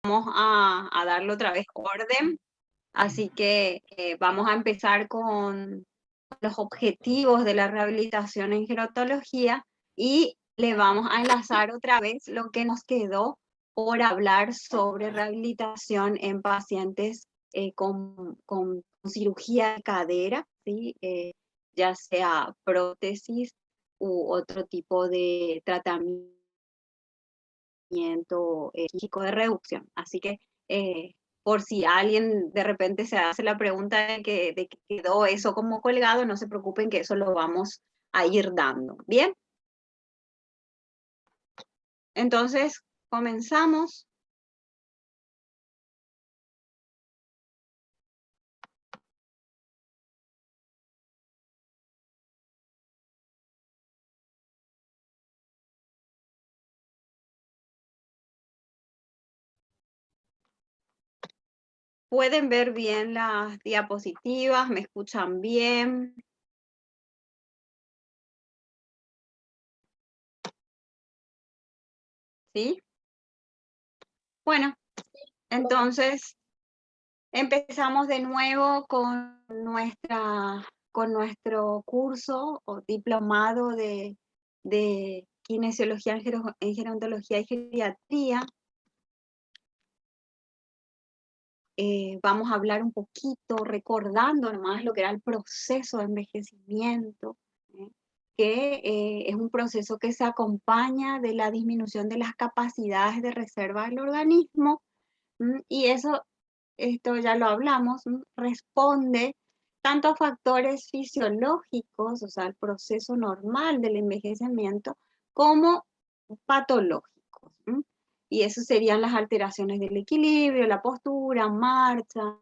vamos a darle otra vez orden. Así que vamos a empezar con los objetivos de la rehabilitación en gerontología y le vamos a enlazar otra vez lo que nos quedó por hablar sobre rehabilitación en pacientes con cirugía de cadera, ¿sí? Ya sea prótesis u otro tipo de tratamiento químico de reducción. Así que por si alguien de repente se hace la pregunta de que quedó eso como colgado, no se preocupen que eso lo vamos a ir dando. Bien, entonces comenzamos. ¿Pueden ver bien las diapositivas? ¿Me escuchan bien? ¿Sí? Bueno, entonces empezamos de nuevo con nuestro curso o diplomado de kinesiología en gerontología y geriatría. Vamos a hablar un poquito, recordando nomás lo que era el proceso de envejecimiento, ¿eh? Que es un proceso que se acompaña de la disminución de las capacidades de reserva del organismo, y esto ya lo hablamos, responde tanto a factores fisiológicos, o sea, el proceso normal del envejecimiento, como patológicos. Y eso serían las alteraciones del equilibrio, la postura, marcha,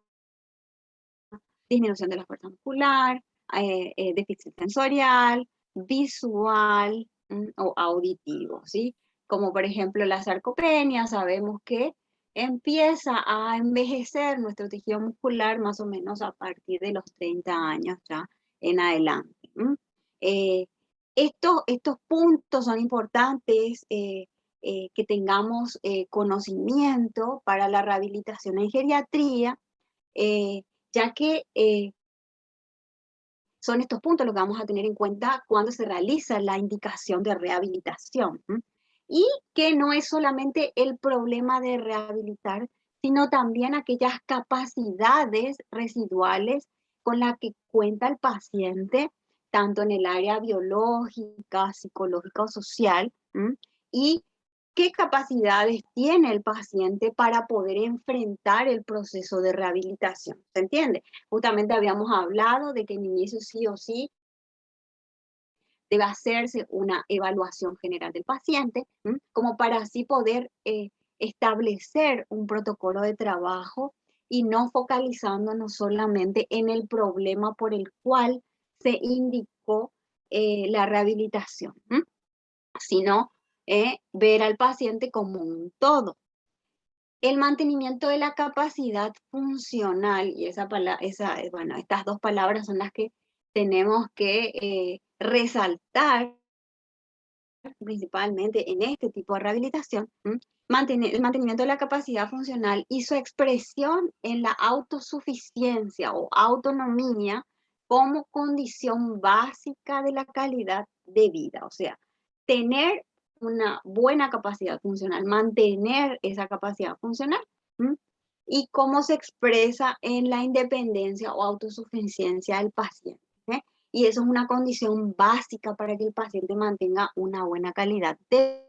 disminución de la fuerza muscular, déficit sensorial, visual, o auditivo, ¿sí? Como por ejemplo la sarcopenia, sabemos que empieza a envejecer nuestro tejido muscular más o menos a partir de los 30 años ya en adelante. Eh, estos puntos son importantes que tengamos conocimiento para la rehabilitación en geriatría, ya que son estos puntos los que vamos a tener en cuenta cuando se realiza la indicación de rehabilitación. Y que no es solamente el problema de rehabilitar, sino también aquellas capacidades residuales con las que cuenta el paciente, tanto en el área biológica, psicológica o social, y qué capacidades tiene el paciente para poder enfrentar el proceso de rehabilitación. ¿Se entiende? Justamente habíamos hablado de que en inicio sí o sí debe hacerse una evaluación general del paciente, como para así poder establecer un protocolo de trabajo y no focalizándonos solamente en el problema por el cual se indicó la rehabilitación, sino ver al paciente como un todo. El mantenimiento de la capacidad funcional, y bueno, estas dos palabras son las que tenemos que resaltar principalmente en este tipo de rehabilitación, el mantenimiento de la capacidad funcional y su expresión en la autosuficiencia o autonomía como condición básica de la calidad de vida. O sea, tener una buena capacidad funcional, mantener esa capacidad funcional, y cómo se expresa en la independencia o autosuficiencia del paciente. Y eso es una condición básica para que el paciente mantenga una buena calidad de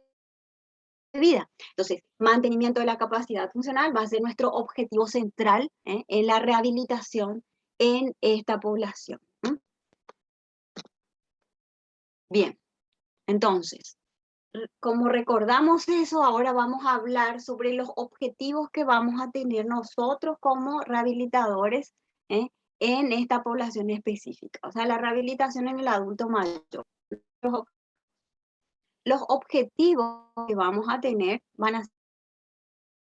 vida. Entonces, mantenimiento de la capacidad funcional va a ser nuestro objetivo central en la rehabilitación en esta población. Bien, entonces, como recordamos eso, ahora vamos a hablar sobre los objetivos que vamos a tener nosotros como rehabilitadores ¿eh? en esta población específica. O sea, la rehabilitación en el adulto mayor. Los objetivos que vamos a tener van a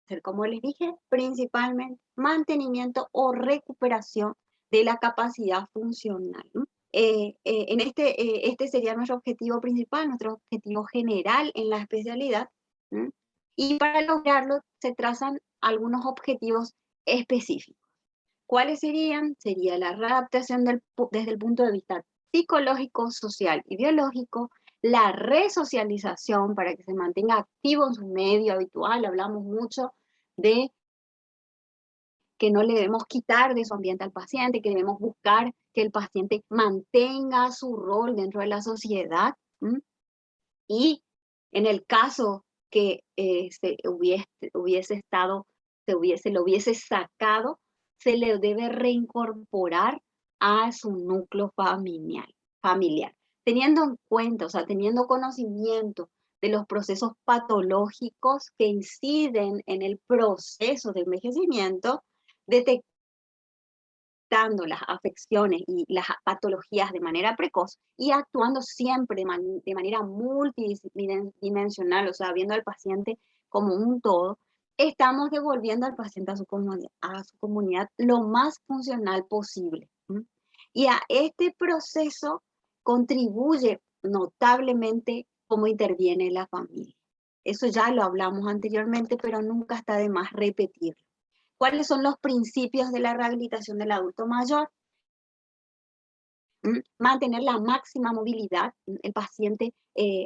ser, como les dije, principalmente mantenimiento o recuperación de la capacidad funcional. Este sería nuestro objetivo principal, nuestro objetivo general en la especialidad. Y para lograrlo se trazan algunos objetivos específicos. ¿Cuáles serían? Sería la readaptación desde el punto de vista psicológico, social y biológico, la resocialización para que se mantenga activo en su medio habitual. Hablamos mucho de que no le debemos quitar de su ambiente al paciente, que debemos buscar que el paciente mantenga su rol dentro de la sociedad. ¿M? Y en el caso que lo hubiese sacado, se le debe reincorporar a su núcleo familiar, teniendo en cuenta, o sea, teniendo conocimiento de los procesos patológicos que inciden en el proceso de envejecimiento, detectando las afecciones y las patologías de manera precoz y actuando siempre de manera multidimensional, o sea, viendo al paciente como un todo, estamos devolviendo al paciente a su comunidad lo más funcional posible. ¿M? Y a este proceso contribuye notablemente cómo interviene la familia. Eso ya lo hablamos anteriormente, pero nunca está de más repetirlo. ¿Cuáles son los principios de la rehabilitación del adulto mayor? Mantener la máxima movilidad. El paciente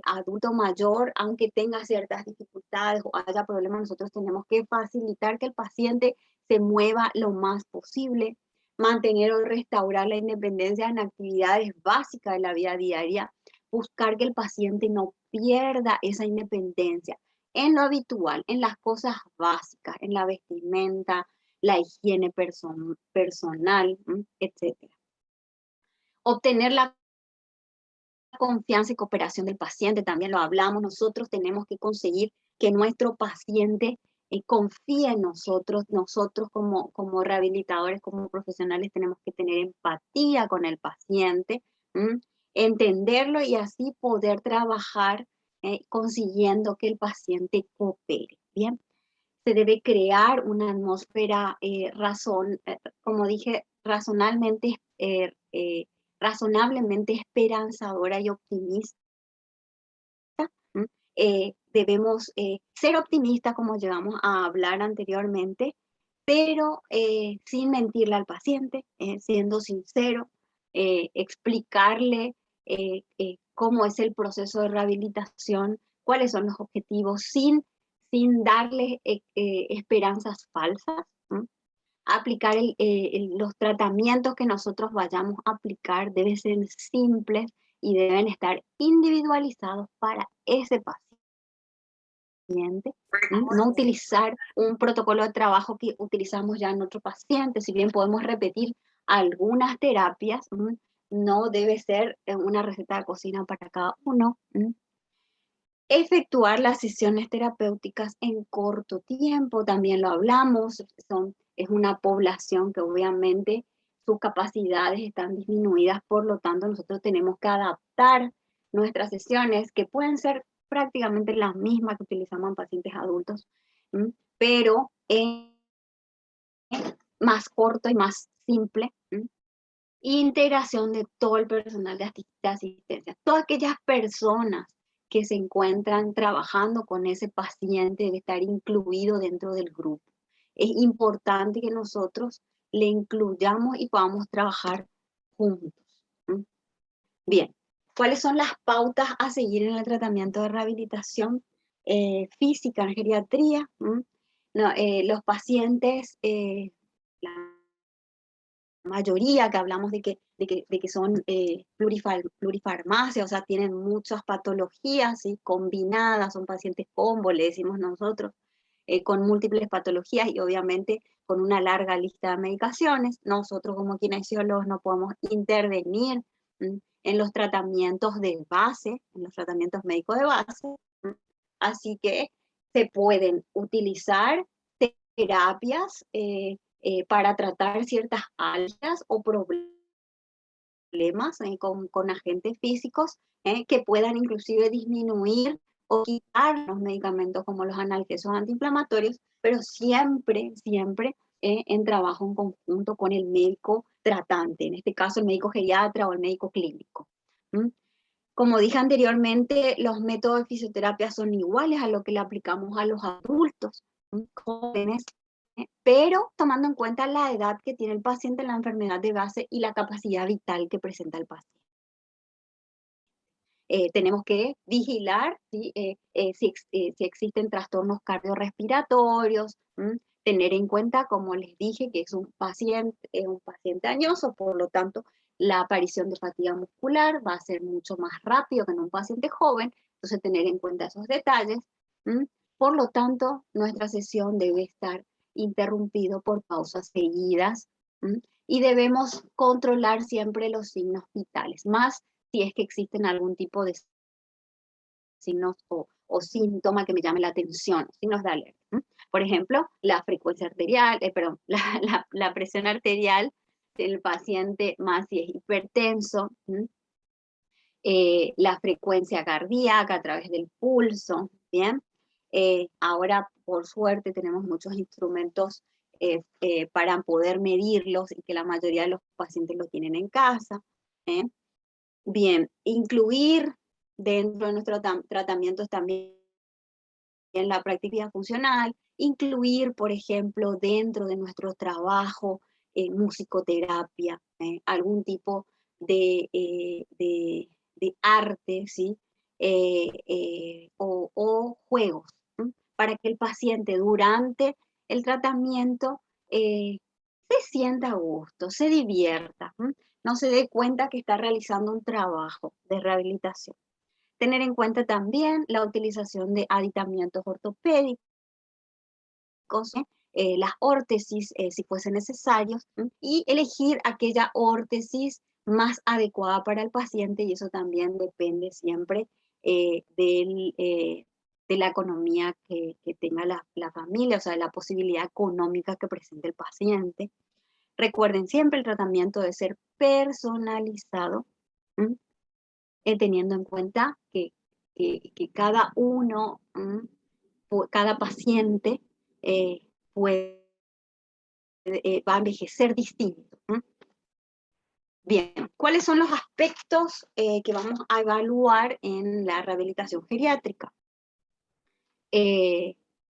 adulto mayor, aunque tenga ciertas dificultades o haya problemas, nosotros tenemos que facilitar que el paciente se mueva lo más posible. Mantener o restaurar la independencia en actividades básicas de la vida diaria. Buscar que el paciente no pierda esa independencia en lo habitual, en las cosas básicas, en la vestimenta, la higiene personal, etc. Obtener la confianza y cooperación del paciente, también lo hablamos, nosotros tenemos que conseguir que nuestro paciente confíe en nosotros, nosotros como rehabilitadores, como profesionales tenemos que tener empatía con el paciente, entenderlo y así poder trabajar consiguiendo que el paciente coopere, ¿bien? Se debe crear una atmósfera, como dije, razonablemente esperanzadora y optimista. ¿M? Debemos ser optimistas, como llegamos a hablar anteriormente, pero sin mentirle al paciente, siendo sincero, explicarle cómo es el proceso de rehabilitación, cuáles son los objetivos, sin darle esperanzas falsas. ¿M? Aplicar los tratamientos que nosotros vayamos a aplicar deben ser simples y deben estar individualizados para ese paciente. No utilizar un protocolo de trabajo que utilizamos ya en otro paciente, si bien podemos repetir algunas terapias, no debe ser una receta de cocina para cada uno. Efectuar las sesiones terapéuticas en corto tiempo, también lo hablamos, es una población que obviamente sus capacidades están disminuidas, por lo tanto nosotros tenemos que adaptar nuestras sesiones, que pueden ser prácticamente las mismas que utilizamos en pacientes adultos, pero más corto y más simple. Integración de todo el personal de asistencia, todas aquellas personas que se encuentran trabajando con ese paciente debe estar incluido dentro del grupo. Es importante que nosotros le incluyamos y podamos trabajar juntos. Bien, ¿cuáles son las pautas a seguir en el tratamiento de rehabilitación física en geriatría? No, los pacientes, la mayoría que hablamos de que son plurifarmacia, o sea, tienen muchas patologías, ¿sí? Combinadas, son pacientes combo, le decimos nosotros, con múltiples patologías y obviamente con una larga lista de medicaciones. Nosotros como kinesiólogos no podemos intervenir en los tratamientos de base, en los tratamientos médicos de base, así que se pueden utilizar terapias para tratar ciertas alergias o problemas con agentes físicos que puedan inclusive disminuir o quitar los medicamentos como los analgésicos antiinflamatorios, pero siempre en trabajo en conjunto con el médico tratante, en este caso el médico geriatra o el médico clínico. Como dije anteriormente, los métodos de fisioterapia son iguales a lo que le aplicamos a los adultos, jóvenes, pero tomando en cuenta la edad que tiene el paciente, la enfermedad de base y la capacidad vital que presenta el paciente. Tenemos que vigilar, ¿sí? Si existen trastornos cardiorrespiratorios, tener en cuenta, como les dije, que es un paciente añoso, por lo tanto, la aparición de fatiga muscular va a ser mucho más rápido que en un paciente joven, entonces tener en cuenta esos detalles. Por lo tanto, nuestra sesión debe estar interrumpido por pausas seguidas, y debemos controlar siempre los signos vitales, más si es que existen algún tipo de signos o síntoma que me llame la atención, signos de alerta. Por ejemplo, la frecuencia arterial, perdón, la presión arterial del paciente, más si es hipertenso, la frecuencia cardíaca a través del pulso, ¿bien? Ahora, por suerte, tenemos muchos instrumentos para poder medirlos y que la mayoría de los pacientes lo tienen en casa. Bien, incluir dentro de nuestros tratamientos también la práctica funcional, incluir, por ejemplo, dentro de nuestro trabajo, musicoterapia, algún tipo de arte, ¿sí? O juegos, para que el paciente durante el tratamiento se sienta a gusto, se divierta, no se dé cuenta que está realizando un trabajo de rehabilitación. Tener en cuenta también la utilización de aditamientos ortopédicos, las órtesis si fuesen necesarios, y elegir aquella órtesis más adecuada para el paciente, y eso también depende siempre de la economía que tenga la familia, o sea, de la posibilidad económica que presente el paciente. Recuerden siempre el tratamiento debe ser personalizado, teniendo en cuenta que cada uno, cada paciente va a envejecer distinto. Bien, ¿cuáles son los aspectos que vamos a evaluar en la rehabilitación geriátrica?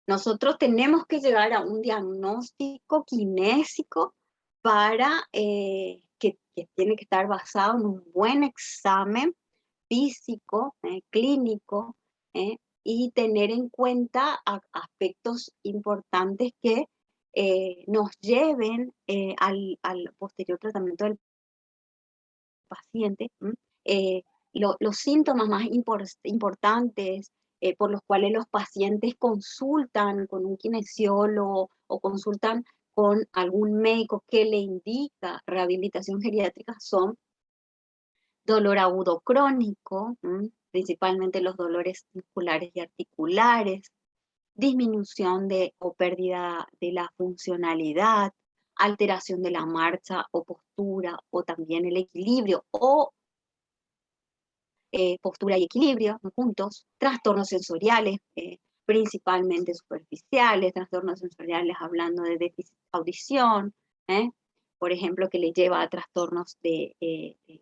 Nosotros tenemos que llegar a un diagnóstico kinésico para que tiene que estar basado en un buen examen físico, clínico, y tener en cuenta aspectos importantes que nos lleven al posterior tratamiento del paciente. Los síntomas más importantes por los cuales los pacientes consultan con un kinesiólogo o consultan con algún médico que le indica rehabilitación geriátrica son dolor agudo crónico, principalmente los dolores musculares y articulares, disminución o pérdida de la funcionalidad, alteración de la marcha o postura, o también el equilibrio, o postura y equilibrio juntos, trastornos sensoriales, principalmente superficiales, trastornos sensoriales hablando de déficit de audición, por ejemplo, que le lleva a trastornos de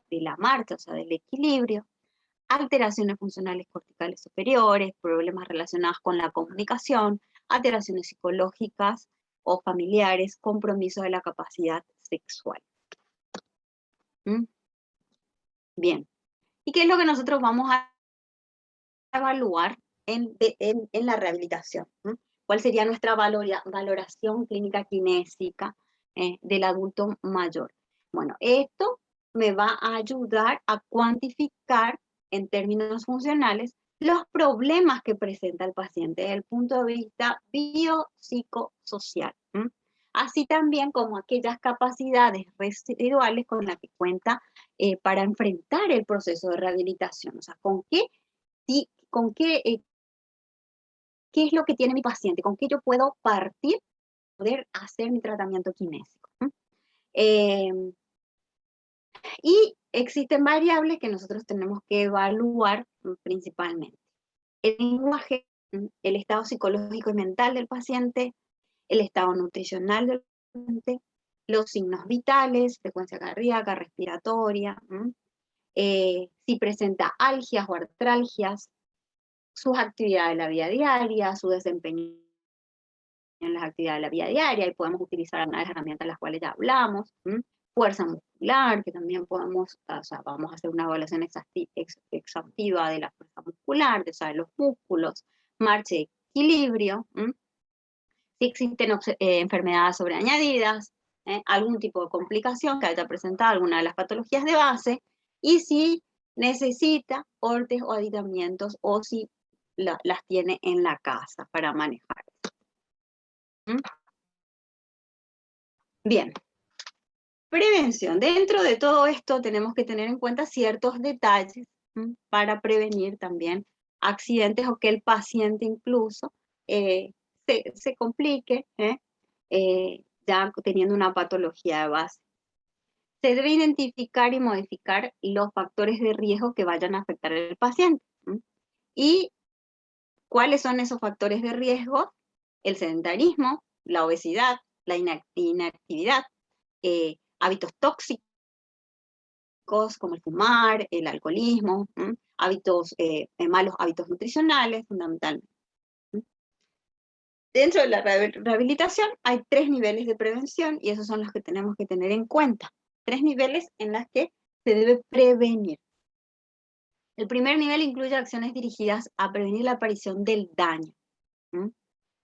la marcha, o sea, del equilibrio, alteraciones funcionales corticales superiores, problemas relacionados con la comunicación, alteraciones psicológicas o familiares, compromiso de la capacidad sexual. Bien. ¿Y qué es lo que nosotros vamos a evaluar en la rehabilitación? ¿Cuál sería nuestra valoración clínica kinésica del adulto mayor? Bueno, esto me va a ayudar a cuantificar en términos funcionales los problemas que presenta el paciente desde el punto de vista biopsicosocial. Así también como aquellas capacidades residuales con las que cuenta para enfrentar el proceso de rehabilitación. O sea, qué es lo que tiene mi paciente, con qué yo puedo partir, poder hacer mi tratamiento kinésico. Y existen variables que nosotros tenemos que evaluar principalmente. El lenguaje, el estado psicológico y mental del paciente, el estado nutricional del paciente, los signos vitales, frecuencia cardíaca, respiratoria, si presenta algias o artralgias, sus actividades de la vida diaria, su desempeño en las actividades de la vida diaria, y podemos utilizar algunas de las herramientas de las cuales ya hablamos, fuerza muscular, que también podemos, o sea, vamos a hacer una evaluación exhaustiva de la fuerza muscular, de los músculos, marcha y equilibrio, si existen enfermedades sobreañadidas, algún tipo de complicación que haya presentado alguna de las patologías de base, y si necesita cortes o aditamientos o si las tiene en la casa para manejar. Bien, prevención. Dentro de todo esto tenemos que tener en cuenta ciertos detalles para prevenir también accidentes o que el paciente incluso se complique ya teniendo una patología de base. Se debe identificar y modificar los factores de riesgo que vayan a afectar al paciente. ¿Y cuáles son esos factores de riesgo? El sedentarismo, la obesidad, la inactividad, hábitos tóxicos como el fumar, el alcoholismo, malos hábitos nutricionales, fundamentalmente. Dentro de la rehabilitación hay 3 niveles de prevención y esos son los que tenemos que tener en cuenta. 3 niveles en los que se debe prevenir. El primer nivel incluye acciones dirigidas a prevenir la aparición del daño.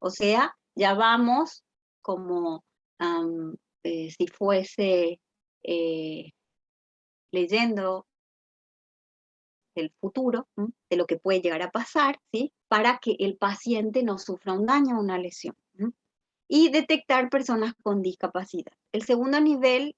O sea, ya vamos como si fuese leyendo del futuro, de lo que puede llegar a pasar, ¿sí? Para que el paciente no sufra un daño o una lesión. Y detectar personas con discapacidad. El segundo nivel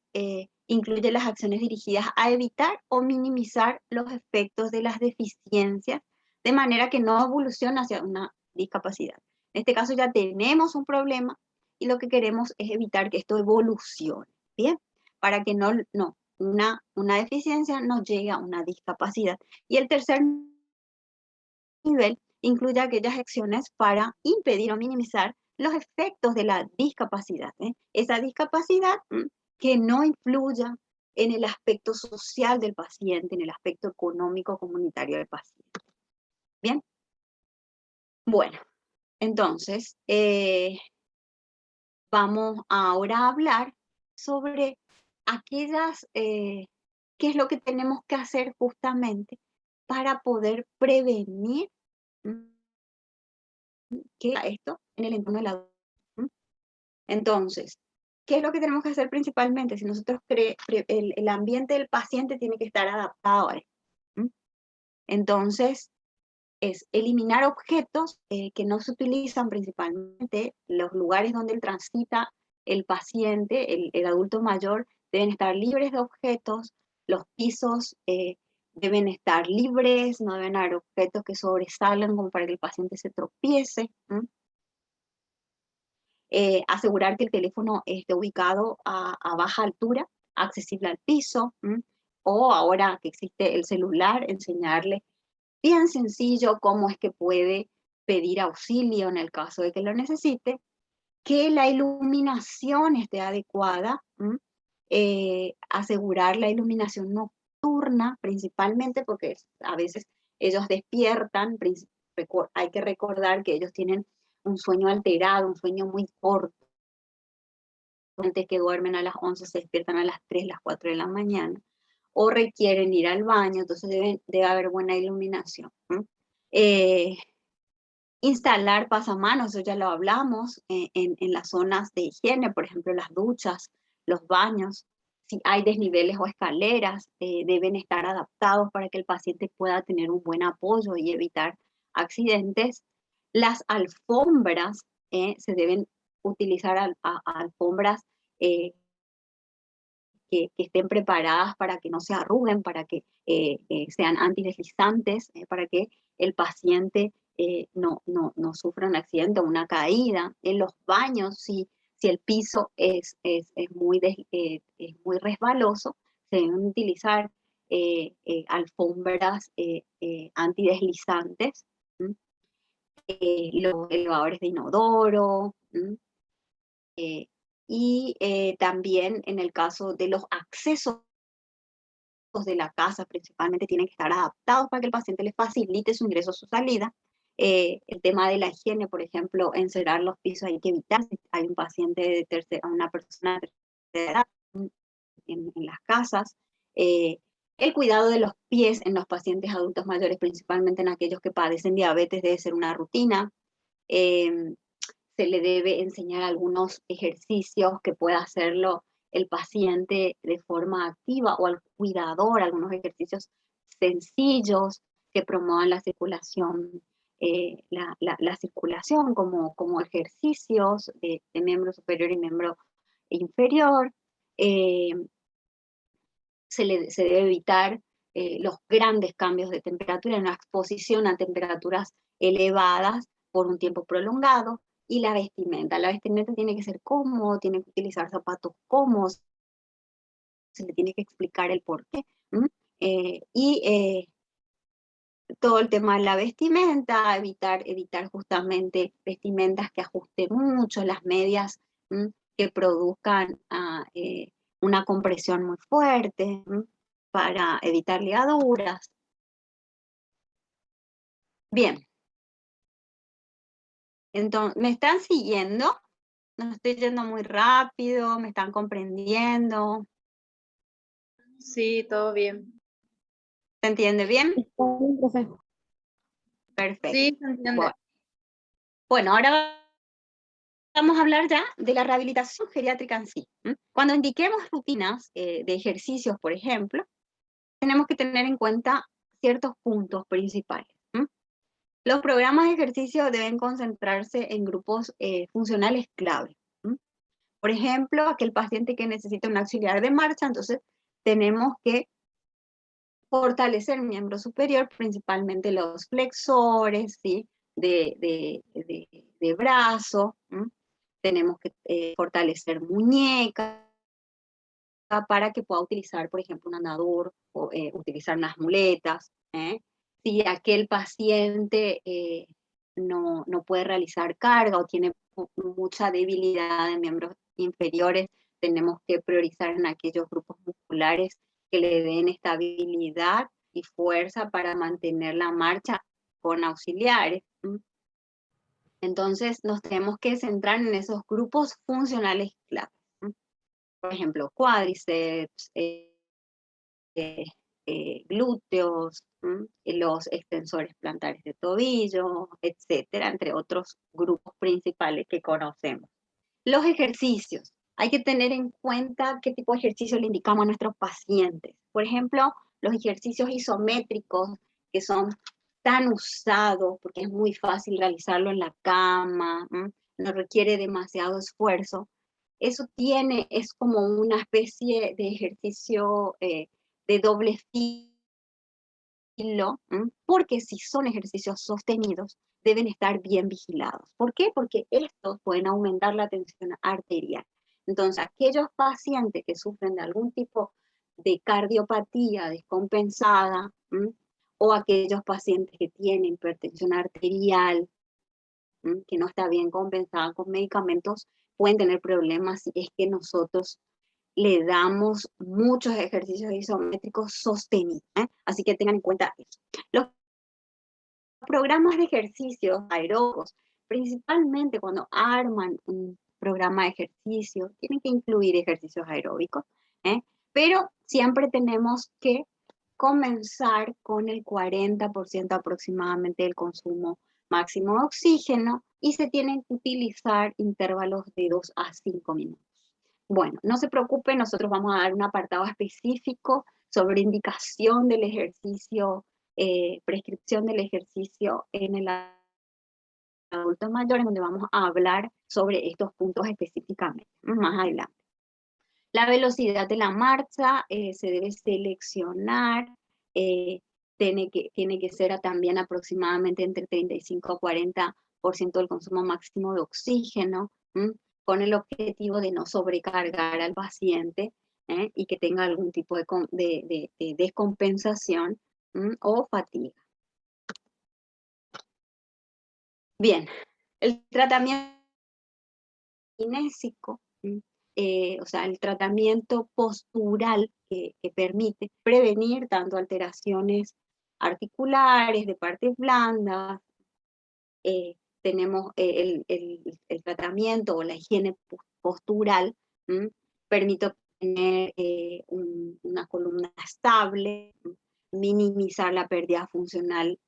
incluye las acciones dirigidas a evitar o minimizar los efectos de las deficiencias, de manera que no evolucione hacia una discapacidad. En este caso ya tenemos un problema y lo que queremos es evitar que esto evolucione, ¿bien? Para que una deficiencia no llegue a una discapacidad. Y el tercer nivel incluye aquellas acciones para impedir o minimizar los efectos de la discapacidad. Esa discapacidad que no influya en el aspecto social del paciente, en el aspecto económico comunitario del paciente. Bien. Bueno, entonces vamos ahora a hablar sobre aquellas, qué es lo que tenemos que hacer justamente para poder prevenir que esto en el entorno del adulto. Entonces, ¿qué es lo que tenemos que hacer principalmente? Si nosotros el ambiente del paciente tiene que estar adaptado a esto. Entonces, es eliminar objetos que no se utilizan principalmente, los lugares donde él transita el paciente, el adulto mayor, deben estar libres de objetos, los pisos deben estar libres, no deben haber objetos que sobresalgan como para que el paciente se tropiece. Asegurar que el teléfono esté ubicado a baja altura, accesible al piso, o ahora que existe el celular, enseñarle bien sencillo cómo es que puede pedir auxilio en el caso de que lo necesite, que la iluminación esté adecuada, asegurar la iluminación nocturna principalmente porque a veces ellos despiertan, hay que recordar que ellos tienen un sueño alterado, un sueño muy corto. Antes que duermen a las 11 se despiertan a las 3, las 4 de la mañana, o requieren ir al baño, entonces debe haber buena iluminación. Instalar pasamanos, eso ya lo hablamos, en las zonas de higiene, por ejemplo, las duchas, los baños. Si hay desniveles o escaleras, deben estar adaptados para que el paciente pueda tener un buen apoyo y evitar accidentes. Las alfombras, se deben utilizar alfombras que estén preparadas para que no se arruguen, para que sean antideslizantes, para que el paciente no sufra un accidente o una caída. En los baños, si el piso es muy resbaloso, se deben utilizar alfombras antideslizantes, los elevadores de inodoro, y también en el caso de los accesos de la casa principalmente tienen que estar adaptados para que el paciente le facilite su ingreso o su salida. El tema de la higiene, por ejemplo, encerar los pisos hay que evitar. Si hay un paciente de una persona de tercera edad en las casas. El cuidado de los pies en los pacientes adultos mayores, principalmente en aquellos que padecen diabetes, debe ser una rutina. Se le debe enseñar algunos ejercicios que pueda hacerlo el paciente de forma activa o al cuidador, algunos ejercicios sencillos que promuevan la circulación, la circulación como ejercicios de miembro superior y miembro inferior. Se debe evitar los grandes cambios de temperatura, una exposición a temperaturas elevadas por un tiempo prolongado. Y la vestimenta tiene que ser cómodo, tiene que utilizar zapatos cómodos, se le tiene que explicar el por qué. Todo el tema de la vestimenta, evitar justamente vestimentas que ajusten mucho, las medias que produzcan una compresión muy fuerte para evitar ligaduras. Bien. Entonces, ¿me están siguiendo? No estoy yendo muy rápido, ¿me están comprendiendo? Sí, todo bien. ¿Se entiende bien? Está bien, profe. Perfecto. Sí, se entiende. Bueno, ahora vamos a hablar ya de la rehabilitación geriátrica en sí. Cuando indiquemos rutinas de ejercicios, por ejemplo, tenemos que tener en cuenta ciertos puntos principales. Los programas de ejercicio deben concentrarse en grupos funcionales clave. Por ejemplo, aquel paciente que necesita un auxiliar de marcha, entonces tenemos que fortalecer el miembro superior, principalmente los flexores, ¿sí? de brazo. Tenemos que fortalecer muñeca para que pueda utilizar, por ejemplo, un andador o utilizar unas muletas. Si aquel paciente no puede realizar carga o tiene mucha debilidad en miembros inferiores, tenemos que priorizar en aquellos grupos musculares que le den estabilidad y fuerza para mantener la marcha con auxiliares. Entonces nos tenemos que centrar en esos grupos funcionales clave. Por ejemplo, cuádriceps, glúteos, los extensores plantares de tobillo, etcétera, entre otros grupos principales que conocemos. Los ejercicios. Hay que tener en cuenta qué tipo de ejercicio le indicamos a nuestros pacientes. Por ejemplo, los ejercicios isométricos, que son tan usados porque es muy fácil realizarlo en la cama, no requiere demasiado esfuerzo. Eso es como una especie de ejercicio de doble filo, porque si son ejercicios sostenidos, deben estar bien vigilados. ¿Por qué? Porque estos pueden aumentar la tensión arterial. Entonces, aquellos pacientes que sufren de algún tipo de cardiopatía descompensada, o aquellos pacientes que tienen hipertensión arterial, que no está bien compensada con medicamentos, pueden tener problemas si es que nosotros le damos muchos ejercicios isométricos sostenidos. Así que tengan en cuenta eso. Los programas de ejercicios aeróbicos, principalmente cuando arman un programa de ejercicio, tienen que incluir ejercicios aeróbicos, pero siempre tenemos que comenzar con el 40% aproximadamente del consumo máximo de oxígeno y se tienen que utilizar intervalos de 2 a 5 minutos. Bueno, no se preocupen, nosotros vamos a dar un apartado específico sobre indicación del ejercicio, prescripción del ejercicio en el adulto mayor, en donde vamos a hablar sobre estos puntos específicamente más adelante. La velocidad de la marcha se debe seleccionar, tiene que ser también aproximadamente entre 35 a 40% del consumo máximo de oxígeno, con el objetivo de no sobrecargar al paciente y que tenga algún tipo de descompensación o fatiga. Bien, el tratamiento kinésico o sea, el tratamiento postural que permite prevenir tanto alteraciones articulares, de partes blandas. Tenemos el tratamiento o la higiene postural, permite obtener una columna estable, minimizar la pérdida funcional,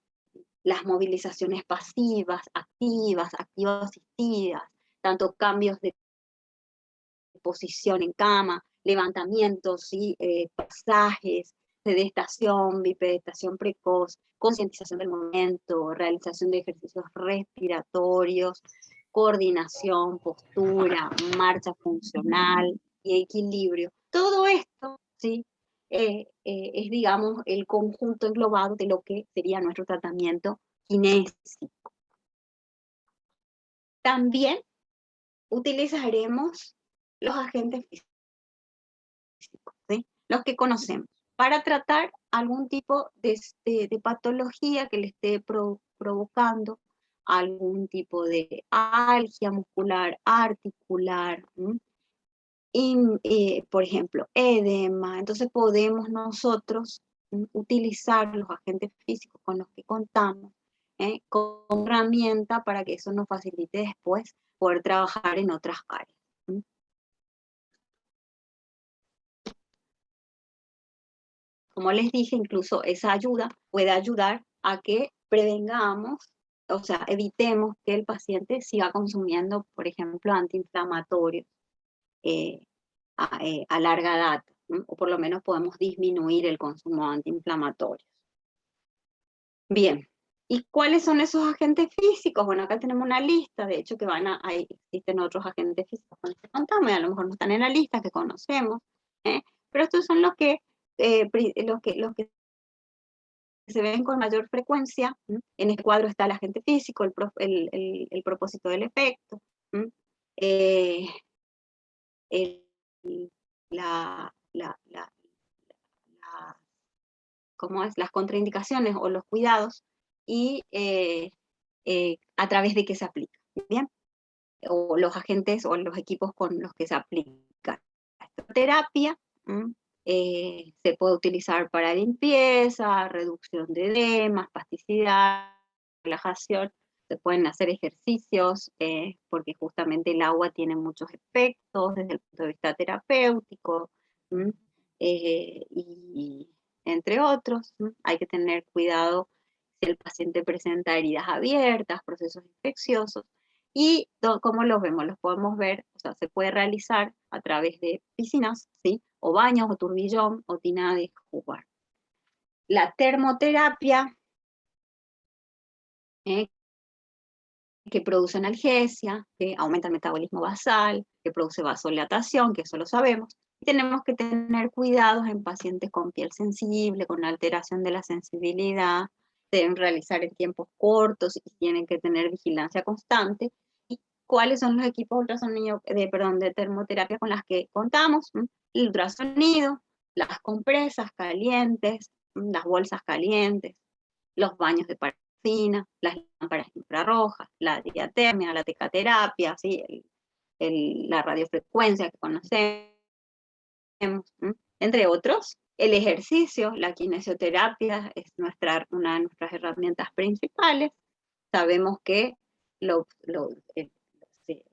las movilizaciones pasivas, activo-asistidas, tanto cambios de posición en cama, levantamientos, ¿sí? Pasajes, sedestación, bipedestación precoz, concientización del movimiento, realización de ejercicios respiratorios, coordinación, postura, marcha funcional y equilibrio. Todo esto, ¿sí? Es, digamos, el conjunto englobado de lo que sería nuestro tratamiento kinésico. También utilizaremos los agentes físicos, ¿sí? Los que conocemos, para tratar algún tipo de patología que le esté provocando algún tipo de algia muscular, articular, y, por ejemplo, edema. Entonces podemos nosotros utilizar los agentes físicos con los que contamos, como herramienta para que eso nos facilite después poder trabajar en otras áreas. Como les dije, incluso esa ayuda puede ayudar a que prevengamos, o sea, evitemos que el paciente siga consumiendo, por ejemplo, antiinflamatorios a larga data, o por lo menos podemos disminuir el consumo de antiinflamatorios. Bien, ¿y cuáles son esos agentes físicos? Bueno, acá tenemos una lista, de hecho que ahí existen otros agentes físicos con los que contamos, y a lo mejor no están en la lista, que conocemos, pero estos son los que se ven con mayor frecuencia. En este cuadro está el agente físico, el propósito del efecto, eh, el, la, la, la, ¿cómo es? Las contraindicaciones o los cuidados y a través de qué se aplica, ¿bien? O los agentes o los equipos con los que se aplica. La terapia se puede utilizar para limpieza, reducción de edema, espasticidad, relajación. Se pueden hacer ejercicios porque justamente el agua tiene muchos efectos desde el punto de vista terapéutico, y entre otros. Hay que tener cuidado si el paciente presenta heridas abiertas, procesos infecciosos. Y ¿cómo los vemos? Los podemos ver, o sea, se puede realizar a través de piscinas, ¿sí? O baños, o turbillón, o tina de jugar. La termoterapia, que produce analgesia, que aumenta el metabolismo basal, que produce vasodilatación, que eso lo sabemos. Y tenemos que tener cuidados en pacientes con piel sensible, con alteración de la sensibilidad, deben realizar en tiempos cortos y tienen que tener vigilancia constante. ¿Y cuáles son los equipos de termoterapia con las que contamos? El ultrasonido, las compresas calientes, las bolsas calientes, los baños de parafina, las lámparas infrarrojas, la diatermia, la tecaterapia, ¿sí? La radiofrecuencia que conocemos, entre otros. El ejercicio, la kinesioterapia es una de nuestras herramientas principales. Sabemos que o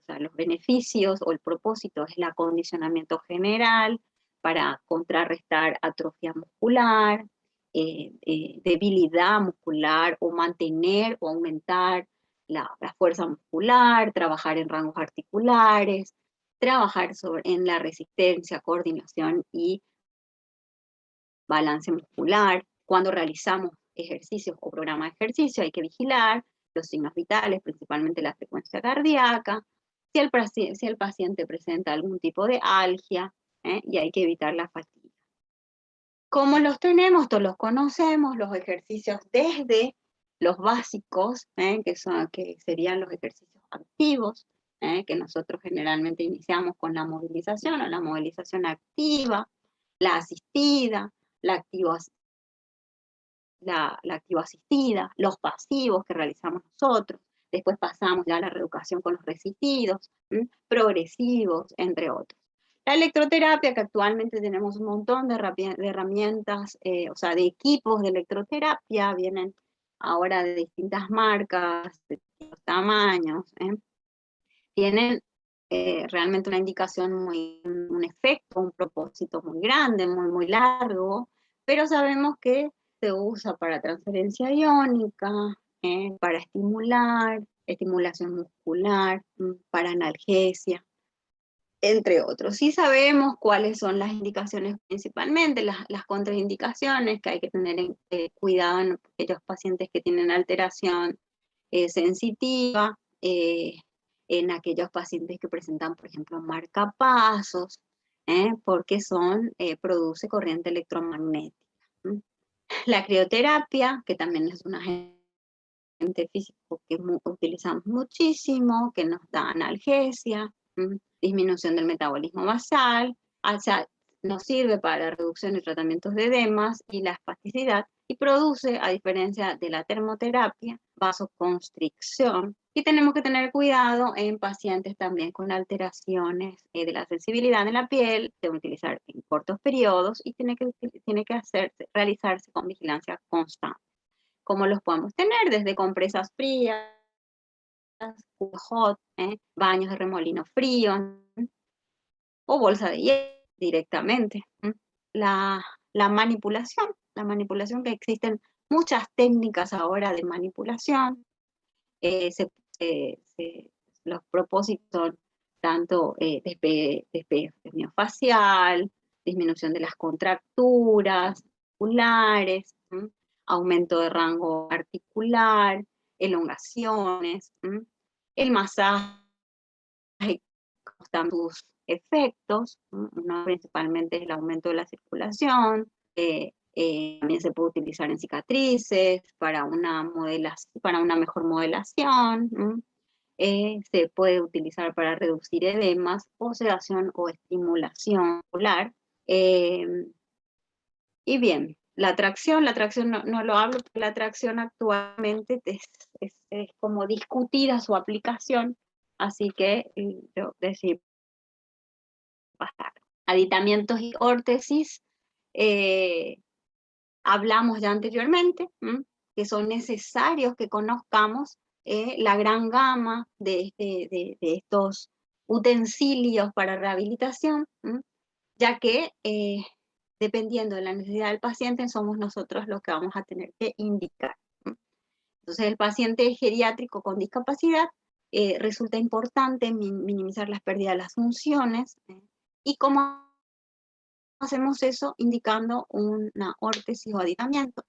sea, los beneficios o el propósito es el acondicionamiento general para contrarrestar atrofia muscular, debilidad muscular, o mantener o aumentar la fuerza muscular, trabajar en rangos articulares, trabajar en la resistencia, coordinación y balance muscular. Cuando realizamos ejercicios o programas de ejercicio hay que vigilar los signos vitales, principalmente la frecuencia cardíaca, si el paciente presenta algún tipo de algia, y hay que evitar la fatiga. ¿Cómo los tenemos? Todos los conocemos, los ejercicios desde los básicos, que serían los ejercicios activos, que nosotros generalmente iniciamos con la movilización o la movilización activa, la asistida, la activo-asistida, los pasivos que realizamos nosotros, después pasamos ya a la reeducación con los resistidos, progresivos, entre otros. La electroterapia, que actualmente tenemos un montón de herramientas, o sea, de equipos de electroterapia, vienen ahora de distintas marcas, de distintos tamaños, tienen realmente una indicación un efecto, un propósito muy grande, muy largo, pero sabemos que se usa para transferencia iónica, para estimular, estimulación muscular, para analgesia, entre otros. Sí sabemos cuáles son las indicaciones principalmente, las contraindicaciones que hay que tener cuidado en aquellos pacientes que tienen alteración sensitiva, en aquellos pacientes que presentan, por ejemplo, marcapasos, porque produce corriente electromagnética. La crioterapia, que también es un agente físico que utilizamos muchísimo, que nos da analgesia, disminución del metabolismo basal, o sea, nos sirve para la reducción y tratamientos de edemas y la espasticidad, y produce, a diferencia de la termoterapia, vasoconstricción. Y tenemos que tener cuidado en pacientes también con alteraciones de la sensibilidad de la piel, de utilizar en cortos periodos y tiene que realizarse con vigilancia constante. ¿Cómo los podemos tener? Desde compresas frías, hot, baños de remolino frío, o bolsa de hielo directamente. La manipulación, que existen muchas técnicas ahora de manipulación. Los propósitos son tanto despegue miofascial, disminución de las contracturas musculares, aumento de rango articular, elongaciones, el masaje con sus efectos, uno principalmente es el aumento de la circulación, también se puede utilizar en cicatrices, para una mejor modelación, se puede utilizar para reducir edemas, o sedación o estimulación ocular. Y bien, la tracción no lo hablo, porque la tracción actualmente es como discutida su aplicación, así que yo decido pasar. Aditamientos y órtesis, hablamos ya anteriormente, que son necesarios que conozcamos la gran gama de estos utensilios para rehabilitación, ya que dependiendo de la necesidad del paciente, somos nosotros los que vamos a tener que indicar. Entonces, el paciente geriátrico con discapacidad resulta importante minimizar las pérdidas de las funciones, y cómo hacemos eso indicando una órtesis o aditamiento.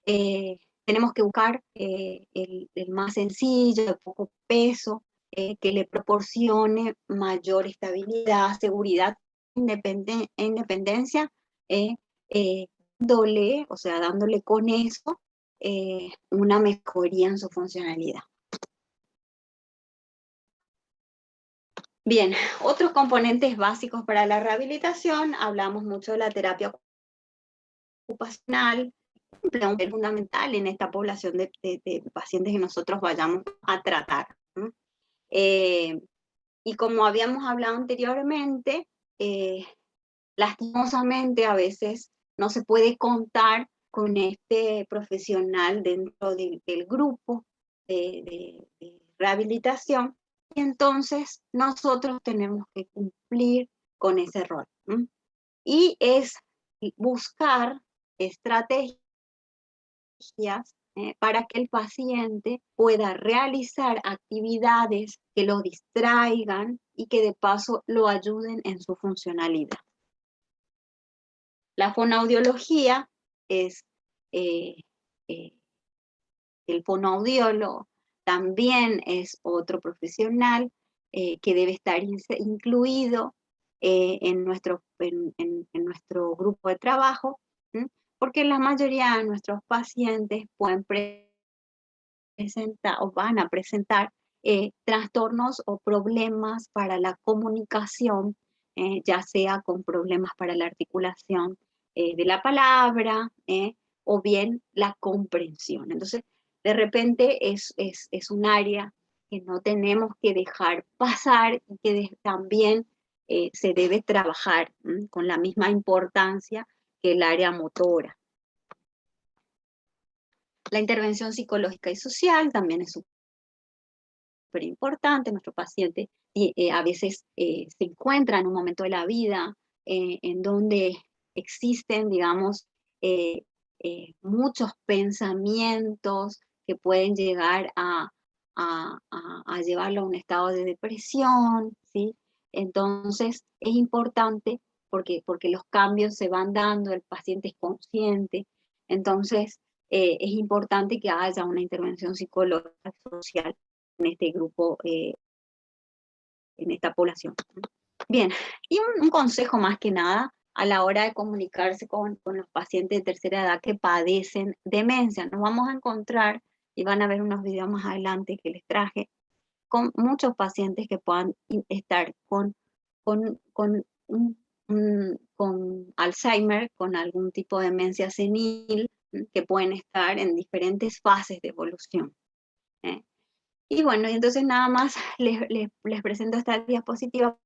Tenemos que buscar el más sencillo, de poco peso, que le proporcione mayor estabilidad, seguridad, independencia, dándole con eso una mejoría en su funcionalidad. Bien, otros componentes básicos para la rehabilitación, hablamos mucho de la terapia ocupacional, un papel fundamental en esta población de pacientes que nosotros vayamos a tratar. Y como habíamos hablado anteriormente, lastimosamente a veces no se puede contar con este profesional dentro del grupo de rehabilitación, y entonces nosotros tenemos que cumplir con ese rol. Y es buscar estrategias para que el paciente pueda realizar actividades que lo distraigan y que de paso lo ayuden en su funcionalidad. La fonoaudiología es el fonoaudiólogo, también es otro profesional que debe estar incluido en nuestro grupo de trabajo, porque la mayoría de nuestros pacientes pueden presentar o van a presentar trastornos o problemas para la comunicación, ya sea con problemas para la articulación de la palabra, o bien la comprensión. Entonces, de repente es un área que no tenemos que dejar pasar, y que también se debe trabajar con la misma importancia que el área motora. La intervención psicológica y social también es súper importante. Nuestro paciente a veces se encuentra en un momento de la vida en donde existen, digamos, muchos pensamientos que pueden llegar a llevarlo a un estado de depresión, ¿sí? Entonces es importante porque los cambios se van dando, el paciente es consciente, entonces es importante que haya una intervención psicológica social en este grupo, en esta población. Bien, y un consejo más que nada a la hora de comunicarse con los pacientes de tercera edad que padecen demencia. Nos vamos a encontrar, y van a ver unos videos más adelante que les traje, con muchos pacientes que puedan estar con Alzheimer, con algún tipo de demencia senil, que pueden estar en diferentes fases de evolución. ¿Eh? Y bueno, y entonces nada más les presento esta diapositiva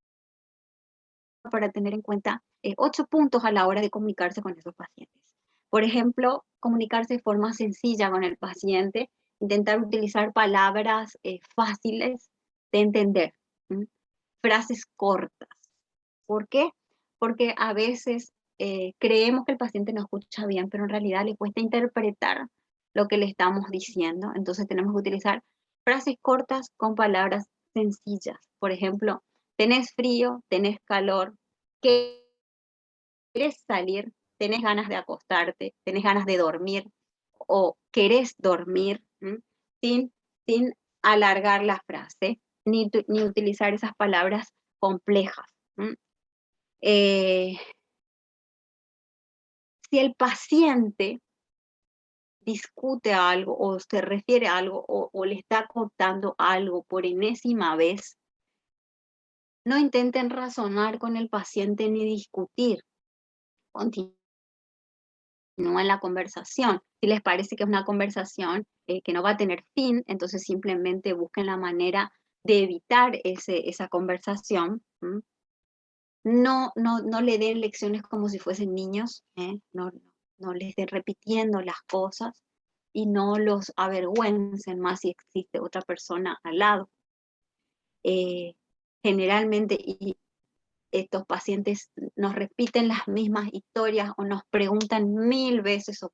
para tener en cuenta 8 puntos a la hora de comunicarse con esos pacientes. Por ejemplo, comunicarse de forma sencilla con el paciente, intentar utilizar palabras fáciles de entender, frases cortas. ¿Por qué? Porque a veces creemos que el paciente no escucha bien, pero en realidad le cuesta interpretar lo que le estamos diciendo. Entonces tenemos que utilizar frases cortas con palabras sencillas. Por ejemplo, tenés frío, tenés calor, querés salir, tenés ganas de acostarte, tenés ganas de dormir o querés dormir, sin, sin alargar la frase, ni utilizar esas palabras complejas. Si el paciente discute algo o se refiere a algo o le está contando algo por enésima vez, no intenten razonar con el paciente ni discutir. Continúen la conversación. Si les parece que es una conversación que no va a tener fin, entonces simplemente busquen la manera de evitar esa conversación. No le den lecciones como si fuesen niños, no les estén repitiendo las cosas y no los avergüencen más si existe otra persona al lado. Generalmente estos pacientes nos repiten las mismas historias o nos preguntan 1000 veces o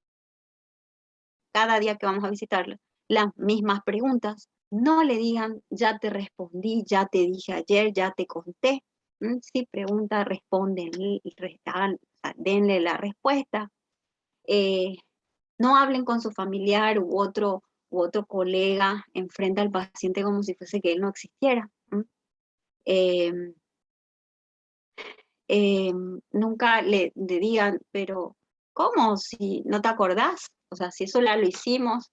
cada día que vamos a visitarlos las mismas preguntas. No le digan, ya te respondí, ya te dije ayer, ya te conté. Si pregunta, responden, denle la respuesta. No hablen con su familiar u otro colega enfrente al paciente como si fuese que él no existiera. Eh, Nunca le digan, pero ¿cómo? Si no te acordás, o sea, si eso ya lo hicimos,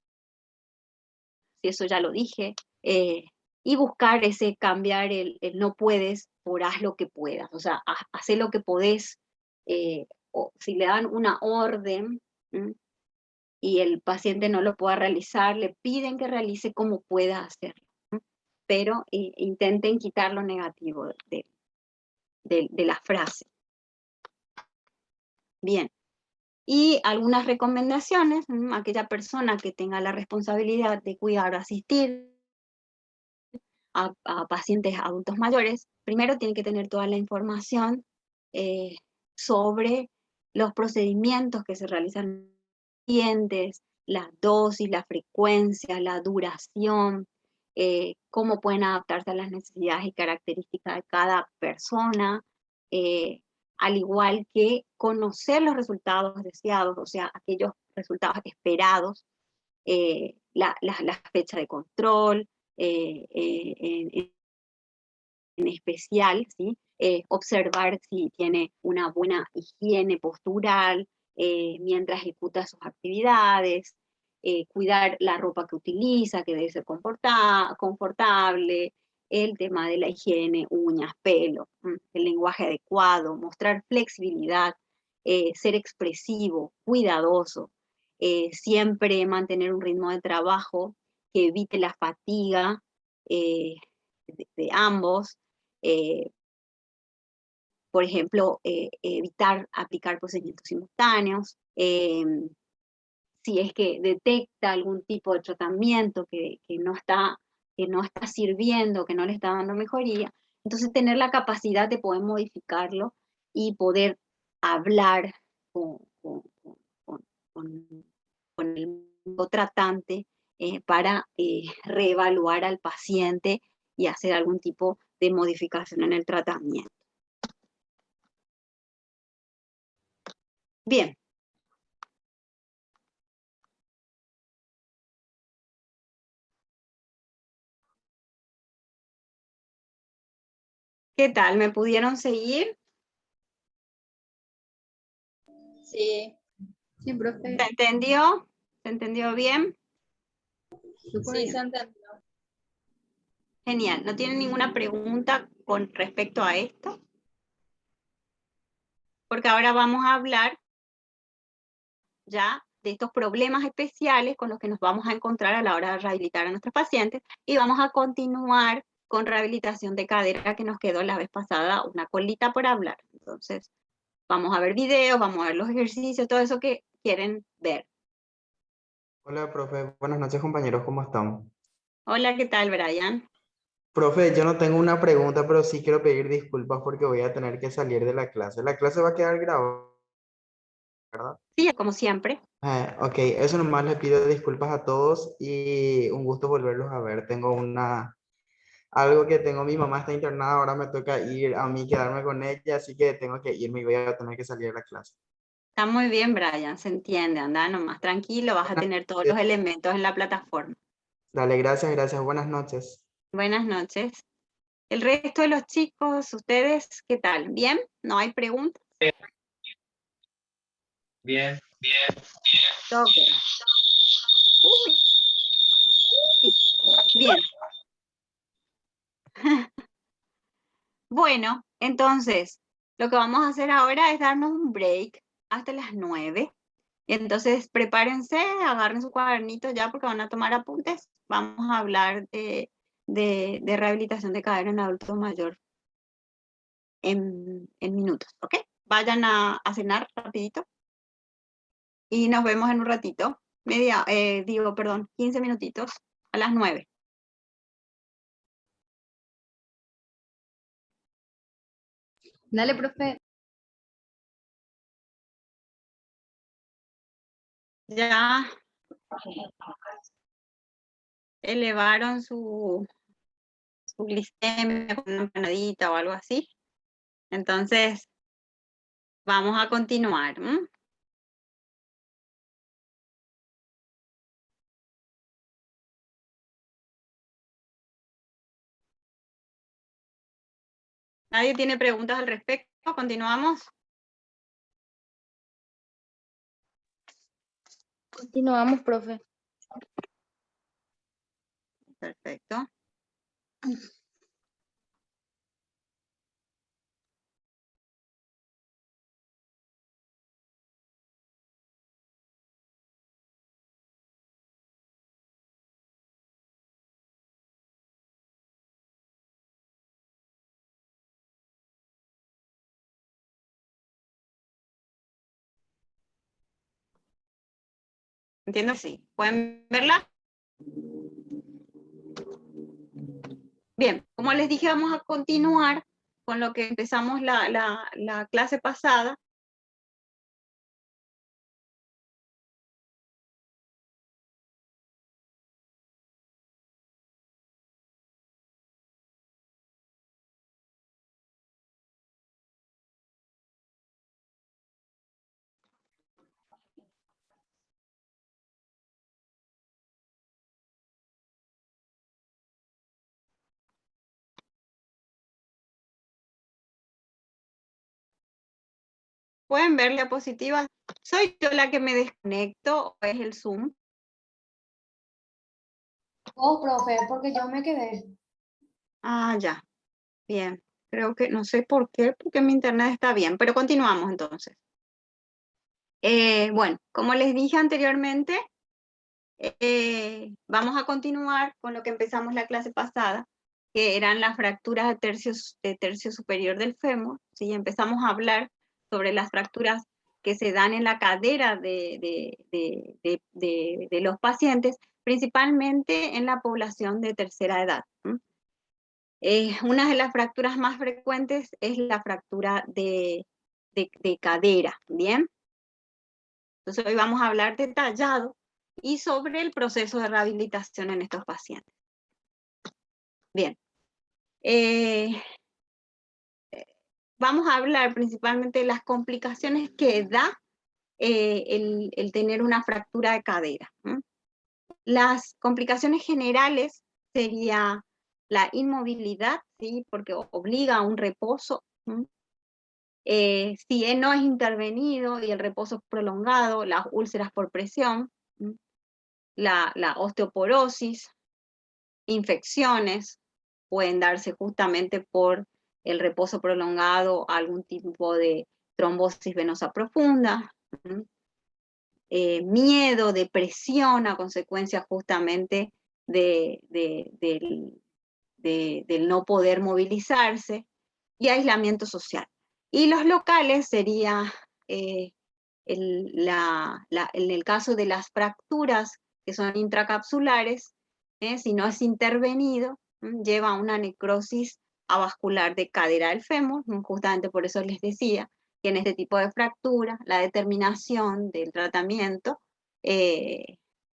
si eso ya lo dije, y buscar ese cambiar el no puedes por haz lo que puedas, o sea, haz lo que podés, o si le dan una orden y el paciente no lo pueda realizar, le piden que realice como pueda hacerlo, pero intenten quitar lo negativo de la frase. Bien. Y algunas recomendaciones, aquella persona que tenga la responsabilidad de cuidar o asistir a pacientes adultos mayores, primero tiene que tener toda la información sobre los procedimientos que se realizan en los pacientes, las dosis, la frecuencia, la duración, cómo pueden adaptarse a las necesidades y características de cada persona, al igual que conocer los resultados deseados, o sea, aquellos resultados esperados, la fecha de control, en especial, ¿sí? Observar si tiene una buena higiene postural mientras ejecuta sus actividades, cuidar la ropa que utiliza, que debe ser confortable, el tema de la higiene, uñas, pelo, el lenguaje adecuado, mostrar flexibilidad, ser expresivo, cuidadoso, siempre mantener un ritmo de trabajo que evite la fatiga de ambos, por ejemplo, evitar aplicar procedimientos simultáneos, si es que detecta algún tipo de tratamiento que no está sirviendo, que no le está dando mejoría, entonces tener la capacidad de poder modificarlo y poder hablar con, con- con- con- con el médico tratante para reevaluar al paciente y hacer algún tipo de modificación en el tratamiento. Bien. ¿Qué tal? ¿Me pudieron seguir? Sí, sí, profe. ¿Se entendió? ¿Se entendió bien? Sí, se entendió. Genial. ¿No tienen ninguna pregunta con respecto a esto? Porque ahora vamos a hablar ya de estos problemas especiales con los que nos vamos a encontrar a la hora de rehabilitar a nuestros pacientes y vamos a continuar con rehabilitación de cadera que nos quedó la vez pasada una colita por hablar. Entonces, vamos a ver videos, vamos a ver los ejercicios, todo eso que quieren ver. Hola, profe. Buenas noches, compañeros. ¿Cómo están? Hola, ¿qué tal, Brian? Profe, yo no tengo una pregunta, pero sí quiero pedir disculpas porque voy a tener que salir de la clase. La clase va a quedar grabada, ¿verdad? Sí, como siempre. Ok, eso nomás les pido disculpas a todos y un gusto volverlos a ver. Algo que tengo, mi mamá está internada, ahora me toca ir a mí quedarme con ella, así que tengo que irme y voy a tener que salir de la clase. Está muy bien, Brian, se entiende. Anda nomás tranquilo, vas a Buenas tener todos los noches. elementos en la plataforma. Dale, gracias, gracias. Buenas noches. Buenas noches. El resto de los chicos, ¿ustedes qué tal? ¿Bien? ¿No hay preguntas? Bien, Ok. Uy, bien. Bueno, entonces, lo que vamos a hacer ahora es darnos un break hasta las 9. Entonces, prepárense, agarren su cuadernito ya porque van a tomar apuntes. Vamos a hablar de rehabilitación de cadera en adulto mayor en minutos, ¿ok? Vayan a cenar rapidito y nos vemos en un ratito. Perdón, 15 minutitos a las 9. Dale, profe. Ya elevaron su glicemia con una empanadita o algo así. Entonces, vamos a continuar. ¿Nadie tiene preguntas al respecto? ¿Continuamos? Continuamos, profe. Perfecto. Entiendo, sí. ¿Pueden verla? Bien, como les dije, vamos a continuar con lo que empezamos la clase pasada. ¿Pueden ver la diapositiva? ¿Soy yo la que me desconecto o es el Zoom? Oh, profe, porque yo me quedé. Ah, ya. Bien. Creo que, no sé por qué, porque mi internet está bien, pero continuamos entonces. Bueno, como les dije anteriormente, vamos a continuar con lo que empezamos la clase pasada. que eran las fracturas de tercio superior del fémur, ¿sí? Empezamos a hablar sobre las fracturas que se dan en la cadera de los pacientes, principalmente en la población de tercera edad. Una de las fracturas más frecuentes es la fractura de cadera, ¿bien? Entonces hoy vamos a hablar detallado y sobre el proceso de rehabilitación en estos pacientes. Bien. Vamos a hablar principalmente de las complicaciones que da el tener una fractura de cadera. Las complicaciones generales sería la inmovilidad, ¿sí? Porque obliga a un reposo. Si no es intervenido y el reposo es prolongado, las úlceras por presión, la osteoporosis, infecciones pueden darse justamente por el reposo prolongado, algún tipo de trombosis venosa profunda, miedo, depresión a consecuencia justamente del no poder movilizarse, y aislamiento social. Y los locales sería, en el caso de las fracturas que son intracapsulares, si no es intervenido, lleva a una necrosis avascular de cadera del fémur. Justamente por eso les decía que en este tipo de fractura la determinación del tratamiento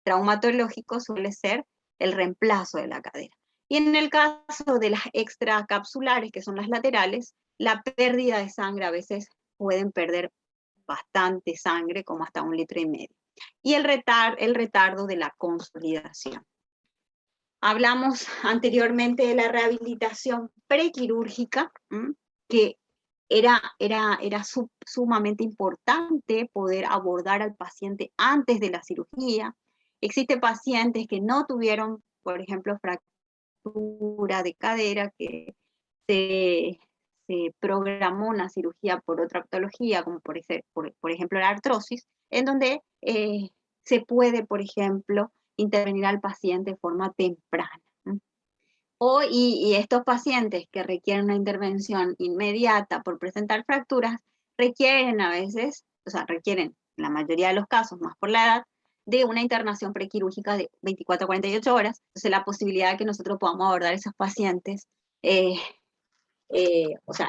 traumatológico suele ser el reemplazo de la cadera. Y en el caso de las extracapsulares, que son las laterales, la pérdida de sangre, a veces pueden perder bastante sangre, como hasta 1,5 litros. Y el retardo de la consolidación. Hablamos anteriormente de la rehabilitación prequirúrgica, que era sumamente importante poder abordar al paciente antes de la cirugía. Existen pacientes que no tuvieron, por ejemplo, fractura de cadera, que se programó una cirugía por otra patología, como por ejemplo la artrosis, en donde se puede, por ejemplo, intervenir al paciente de forma temprana. Y estos pacientes que requieren una intervención inmediata por presentar fracturas, requieren a veces, requieren, en la mayoría de los casos, más por la edad, de una internación prequirúrgica de 24 a 48 horas. Entonces la posibilidad de que nosotros podamos abordar a esos pacientes,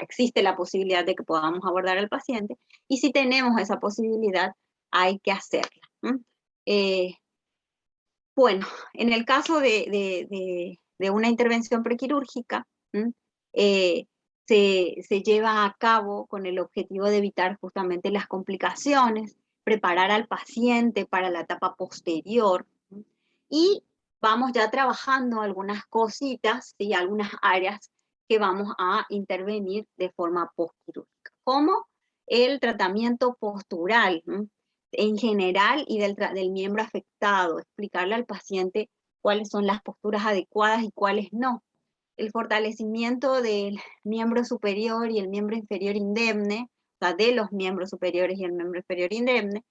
existe la posibilidad de que podamos abordar al paciente, y si tenemos esa posibilidad, hay que hacerla. Bueno, en el caso de una intervención prequirúrgica, se lleva a cabo con el objetivo de evitar justamente las complicaciones, preparar al paciente para la etapa posterior, y vamos ya trabajando algunas cositas y algunas áreas que vamos a intervenir de forma postquirúrgica, como el tratamiento postural, en general, y del miembro afectado, explicarle al paciente cuáles son las posturas adecuadas y cuáles no. El fortalecimiento del miembro superior y el miembro inferior indemne, o sea, de los miembros superiores y el miembro inferior indemne.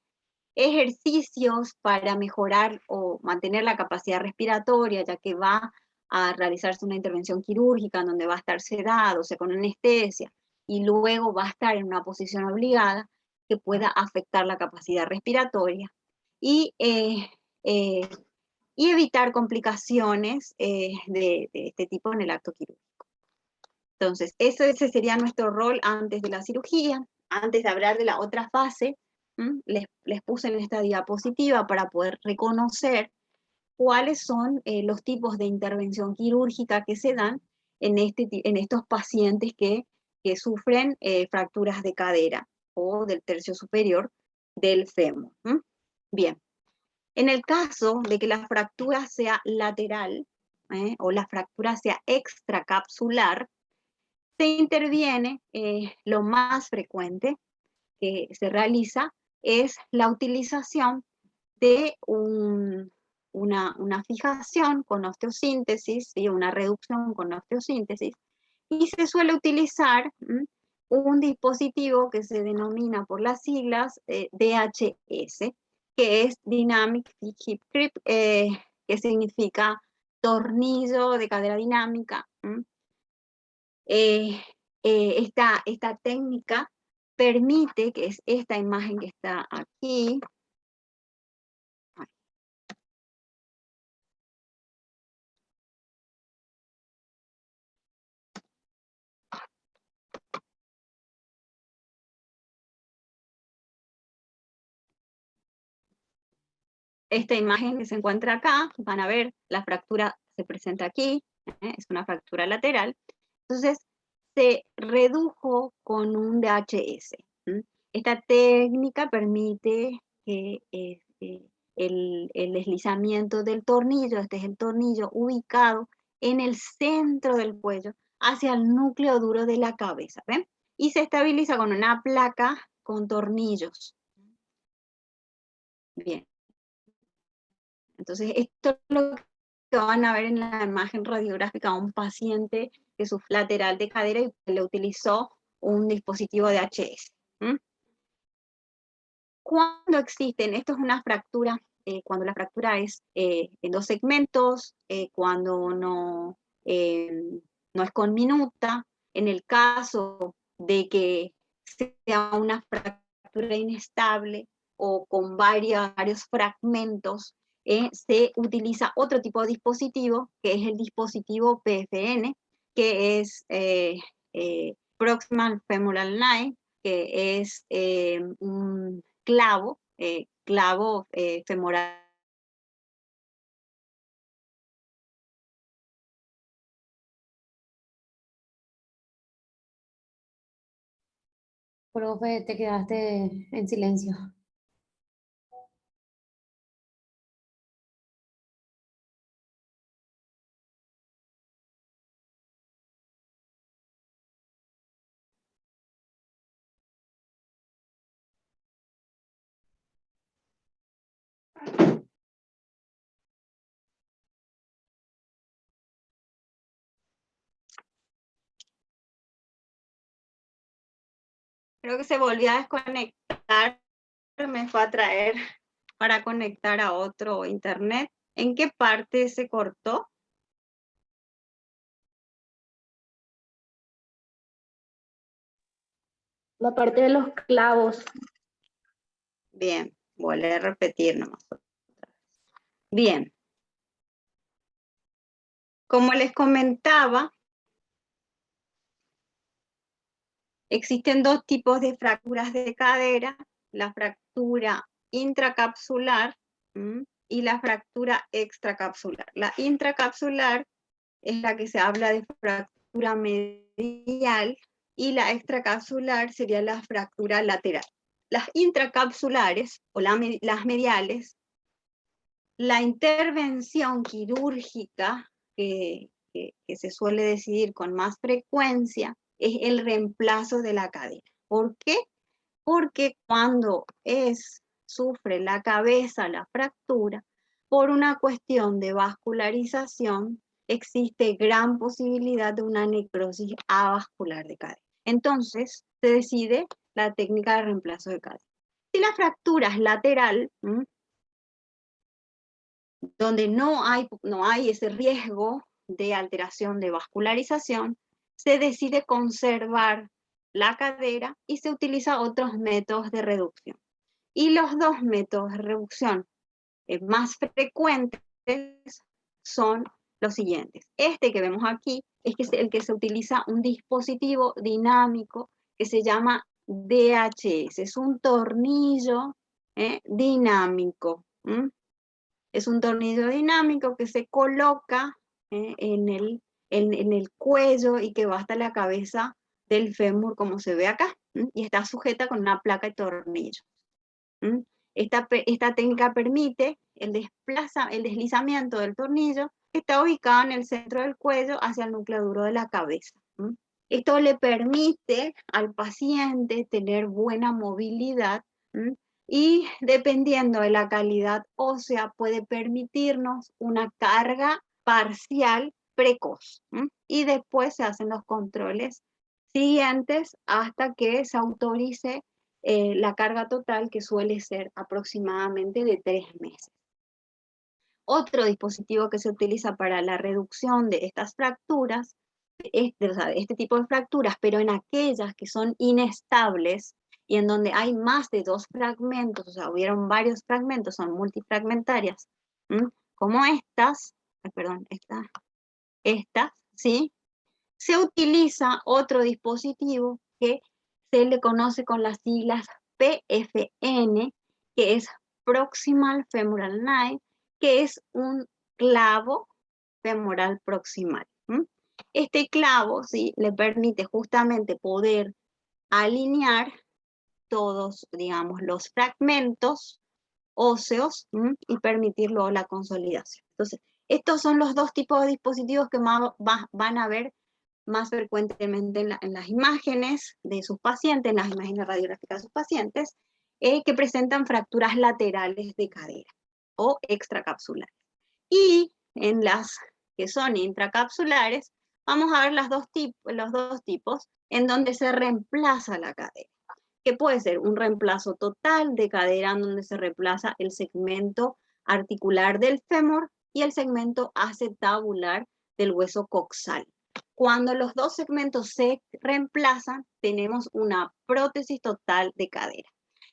Ejercicios para mejorar o mantener la capacidad respiratoria, ya que va a realizarse una intervención quirúrgica en donde va a estar sedado, o sea, con anestesia, y luego va a estar en una posición obligada que pueda afectar la capacidad respiratoria, y evitar complicaciones de este tipo en el acto quirúrgico. Entonces, ese sería nuestro rol antes de la cirugía. Antes de hablar de la otra fase, les puse en esta diapositiva para poder reconocer cuáles son los tipos de intervención quirúrgica que se dan en estos pacientes que sufren fracturas de cadera o del tercio superior del fémur. Bien, en el caso de que la fractura sea lateral o la fractura sea extracapsular, se interviene, lo más frecuente que se realiza es la utilización de una fijación con osteosíntesis, ¿sí? Una reducción con osteosíntesis, y se suele utilizar un dispositivo que se denomina por las siglas DHS, que es Dynamic Hip Grip, que significa tornillo de cadera dinámica. Esta técnica permite, que es esta imagen que está aquí, esta imagen que se encuentra acá, van a ver, la fractura se presenta aquí, es una fractura lateral, entonces se redujo con un DHS. Esta técnica permite que el deslizamiento del tornillo, este es el tornillo ubicado en el centro del cuello, hacia el núcleo duro de la cabeza, ¿ven? Y se estabiliza con una placa con tornillos. Bien. Entonces, esto es lo que van a ver en la imagen radiográfica a un paciente que su lateral de cadera y le utilizó un dispositivo de HS. Cuando existen, esto es una fractura, cuando la fractura es en 2 segmentos, cuando no es conminuta, en el caso de que sea una fractura inestable o con varios fragmentos, se utiliza otro tipo de dispositivo, que es el dispositivo PFN, que es Proximal Femoral Knife, que es un clavo femoral. Profe, te quedaste en silencio. Creo que se volvió a desconectar, me fue a traer para conectar a otro internet. ¿En qué parte se cortó? La parte de los clavos. Bien, voy a repetir nomás. Bien. Como les comentaba, existen 2 tipos de fracturas de cadera, la fractura intracapsular y la fractura extracapsular. La intracapsular es la que se habla de fractura medial y la extracapsular sería la fractura lateral. Las intracapsulares o las mediales, la intervención quirúrgica que se suele decidir con más frecuencia es el reemplazo de la cadera. ¿Por qué? Porque cuando sufre la cabeza la fractura, por una cuestión de vascularización, existe gran posibilidad de una necrosis avascular de cadera. Entonces, se decide la técnica de reemplazo de cadera. Si la fractura es lateral, donde no hay ese riesgo de alteración de vascularización, se decide conservar la cadera y se utilizan otros métodos de reducción. Y los 2 métodos de reducción más frecuentes son los siguientes. Este que vemos aquí es el que se utiliza un dispositivo dinámico que se llama DHS. Es un tornillo dinámico. Es un tornillo dinámico que se coloca en el cuello y que va hasta la cabeza del fémur, como se ve acá, y está sujeta con una placa de tornillo. Esta técnica permite el deslizamiento del tornillo que está ubicado en el centro del cuello hacia el núcleo duro de la cabeza. Esto le permite al paciente tener buena movilidad y dependiendo de la calidad ósea puede permitirnos una carga parcial precoz. Y después se hacen los controles siguientes hasta que se autorice la carga total, que suele ser aproximadamente de 3 meses. Otro dispositivo que se utiliza para la reducción de estas fracturas, o sea, este tipo de fracturas, pero en aquellas que son inestables y en donde hay más de 2 fragmentos, o sea, hubieron varios fragmentos, son multifragmentarias, como estas, perdón, estas, ¿sí? Se utiliza otro dispositivo que se le conoce con las siglas PFN, que es Proximal Femoral Nail, que es un clavo femoral proximal. Este clavo, ¿sí?, le permite justamente poder alinear todos, digamos, los fragmentos óseos y permitirlo la consolidación. Entonces, estos son los dos tipos de dispositivos que van a ver más frecuentemente en las imágenes de sus pacientes, en las imágenes radiográficas de sus pacientes, que presentan fracturas laterales de cadera o extracapsulares. Y en las que son intracapsulares, vamos a ver los dos tipos en donde se reemplaza la cadera, que puede ser un reemplazo total de cadera en donde se reemplaza el segmento articular del fémur y el segmento acetabular del hueso coxal. Cuando los dos segmentos se reemplazan, tenemos una prótesis total de cadera.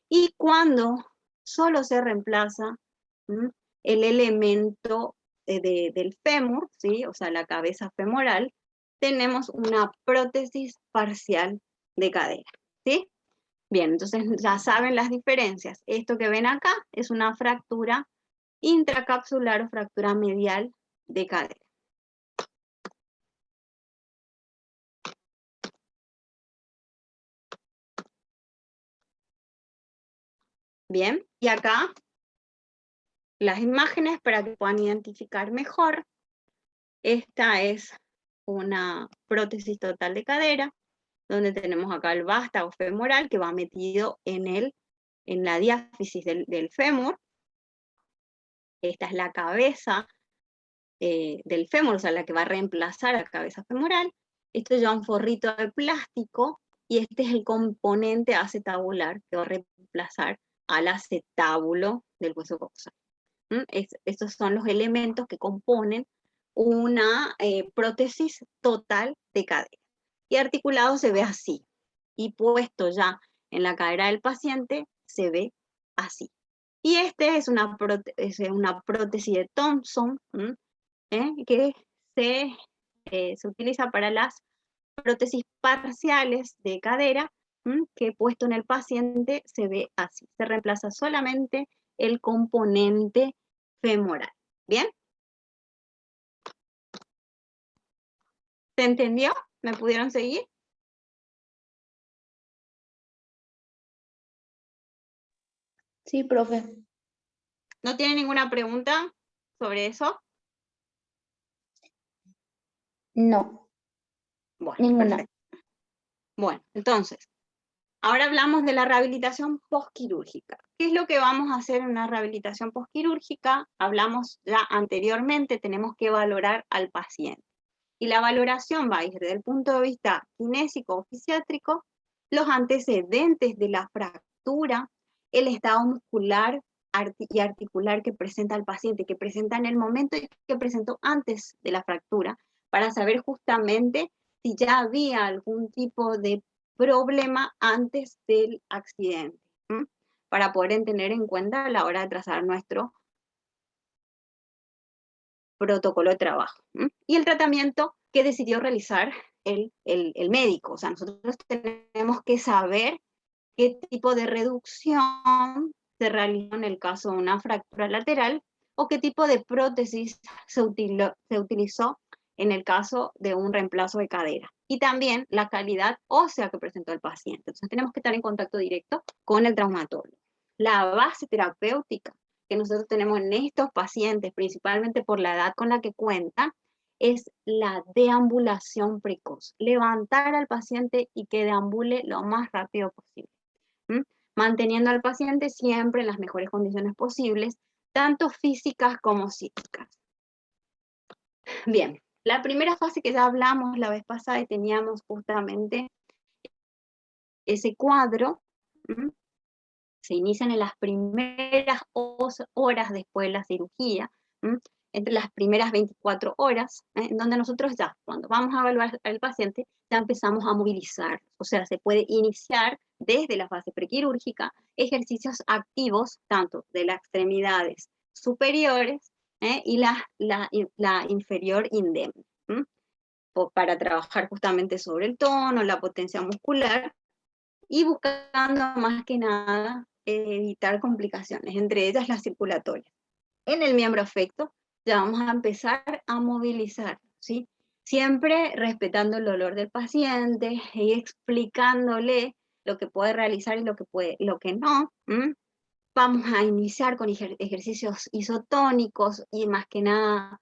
Y cuando solo se reemplaza el elemento del fémur, ¿sí?, o sea, la cabeza femoral, tenemos una prótesis parcial de cadera, ¿sí? Bien, entonces ya saben las diferencias. Esto que ven acá es una fractura intracapsular o fractura medial de cadera. Bien, y acá las imágenes para que puedan identificar mejor. Esta es una prótesis total de cadera, donde tenemos acá el vástago femoral que va metido en la diáfisis del fémur. Esta es la cabeza del fémur, o sea, la que va a reemplazar a la cabeza femoral. Esto lleva un forrito de plástico y este es el componente acetabular que va a reemplazar al acetábulo del hueso coxal. Estos son los elementos que componen una prótesis total de cadera. Y articulado se ve así. Y puesto ya en la cadera del paciente, se ve así. Y este es una prótesis de Thompson, que se utiliza para las prótesis parciales de cadera, que puesto en el paciente se ve así. Se reemplaza solamente el componente femoral. ¿Bien? ¿Se entendió? ¿Me pudieron seguir? Sí, profe. ¿No tiene ninguna pregunta sobre eso? No, Bueno, ninguna. perfecto. Bueno, entonces, ahora hablamos de la rehabilitación postquirúrgica. ¿Qué es lo que vamos a hacer en una rehabilitación postquirúrgica? Hablamos ya anteriormente, tenemos que valorar al paciente. Y la valoración va a ir desde el punto de vista kinésico o fisiátrico, los antecedentes de la fractura, el estado muscular y articular que presenta el paciente, que presenta en el momento y que presentó antes de la fractura, para saber justamente si ya había algún tipo de problema antes del accidente, para poder tener en cuenta a la hora de trazar nuestro protocolo de trabajo. Y el tratamiento que decidió realizar el médico. O sea, nosotros tenemos que saber qué tipo de reducción se realizó en el caso de una fractura lateral o qué tipo de prótesis se utilizó en el caso de un reemplazo de cadera. Y también la calidad ósea que presentó el paciente. Entonces tenemos que estar en contacto directo con el traumatólogo. La base terapéutica que nosotros tenemos en estos pacientes, principalmente por la edad con la que cuentan, es la deambulación precoz. Levantar al paciente y que deambule lo más rápido posible. Manteniendo al paciente siempre en las mejores condiciones posibles, tanto físicas como psíquicas. Bien, la primera fase que ya hablamos la vez pasada y teníamos justamente ese cuadro, se inician en las primeras horas después de la cirugía, entre las primeras 24 horas, en donde nosotros ya, cuando vamos a evaluar al paciente, ya empezamos a movilizar. O sea, se puede iniciar desde la fase prequirúrgica ejercicios activos, tanto de las extremidades superiores y la inferior indemne, para trabajar justamente sobre el tono, la potencia muscular, y buscando más que nada evitar complicaciones, entre ellas las circulatorias. En el miembro afecto ya vamos a empezar a movilizar, ¿sí? Siempre respetando el dolor del paciente y explicándole lo que puede realizar y lo que no. Vamos a iniciar con ejercicios isotónicos y más que nada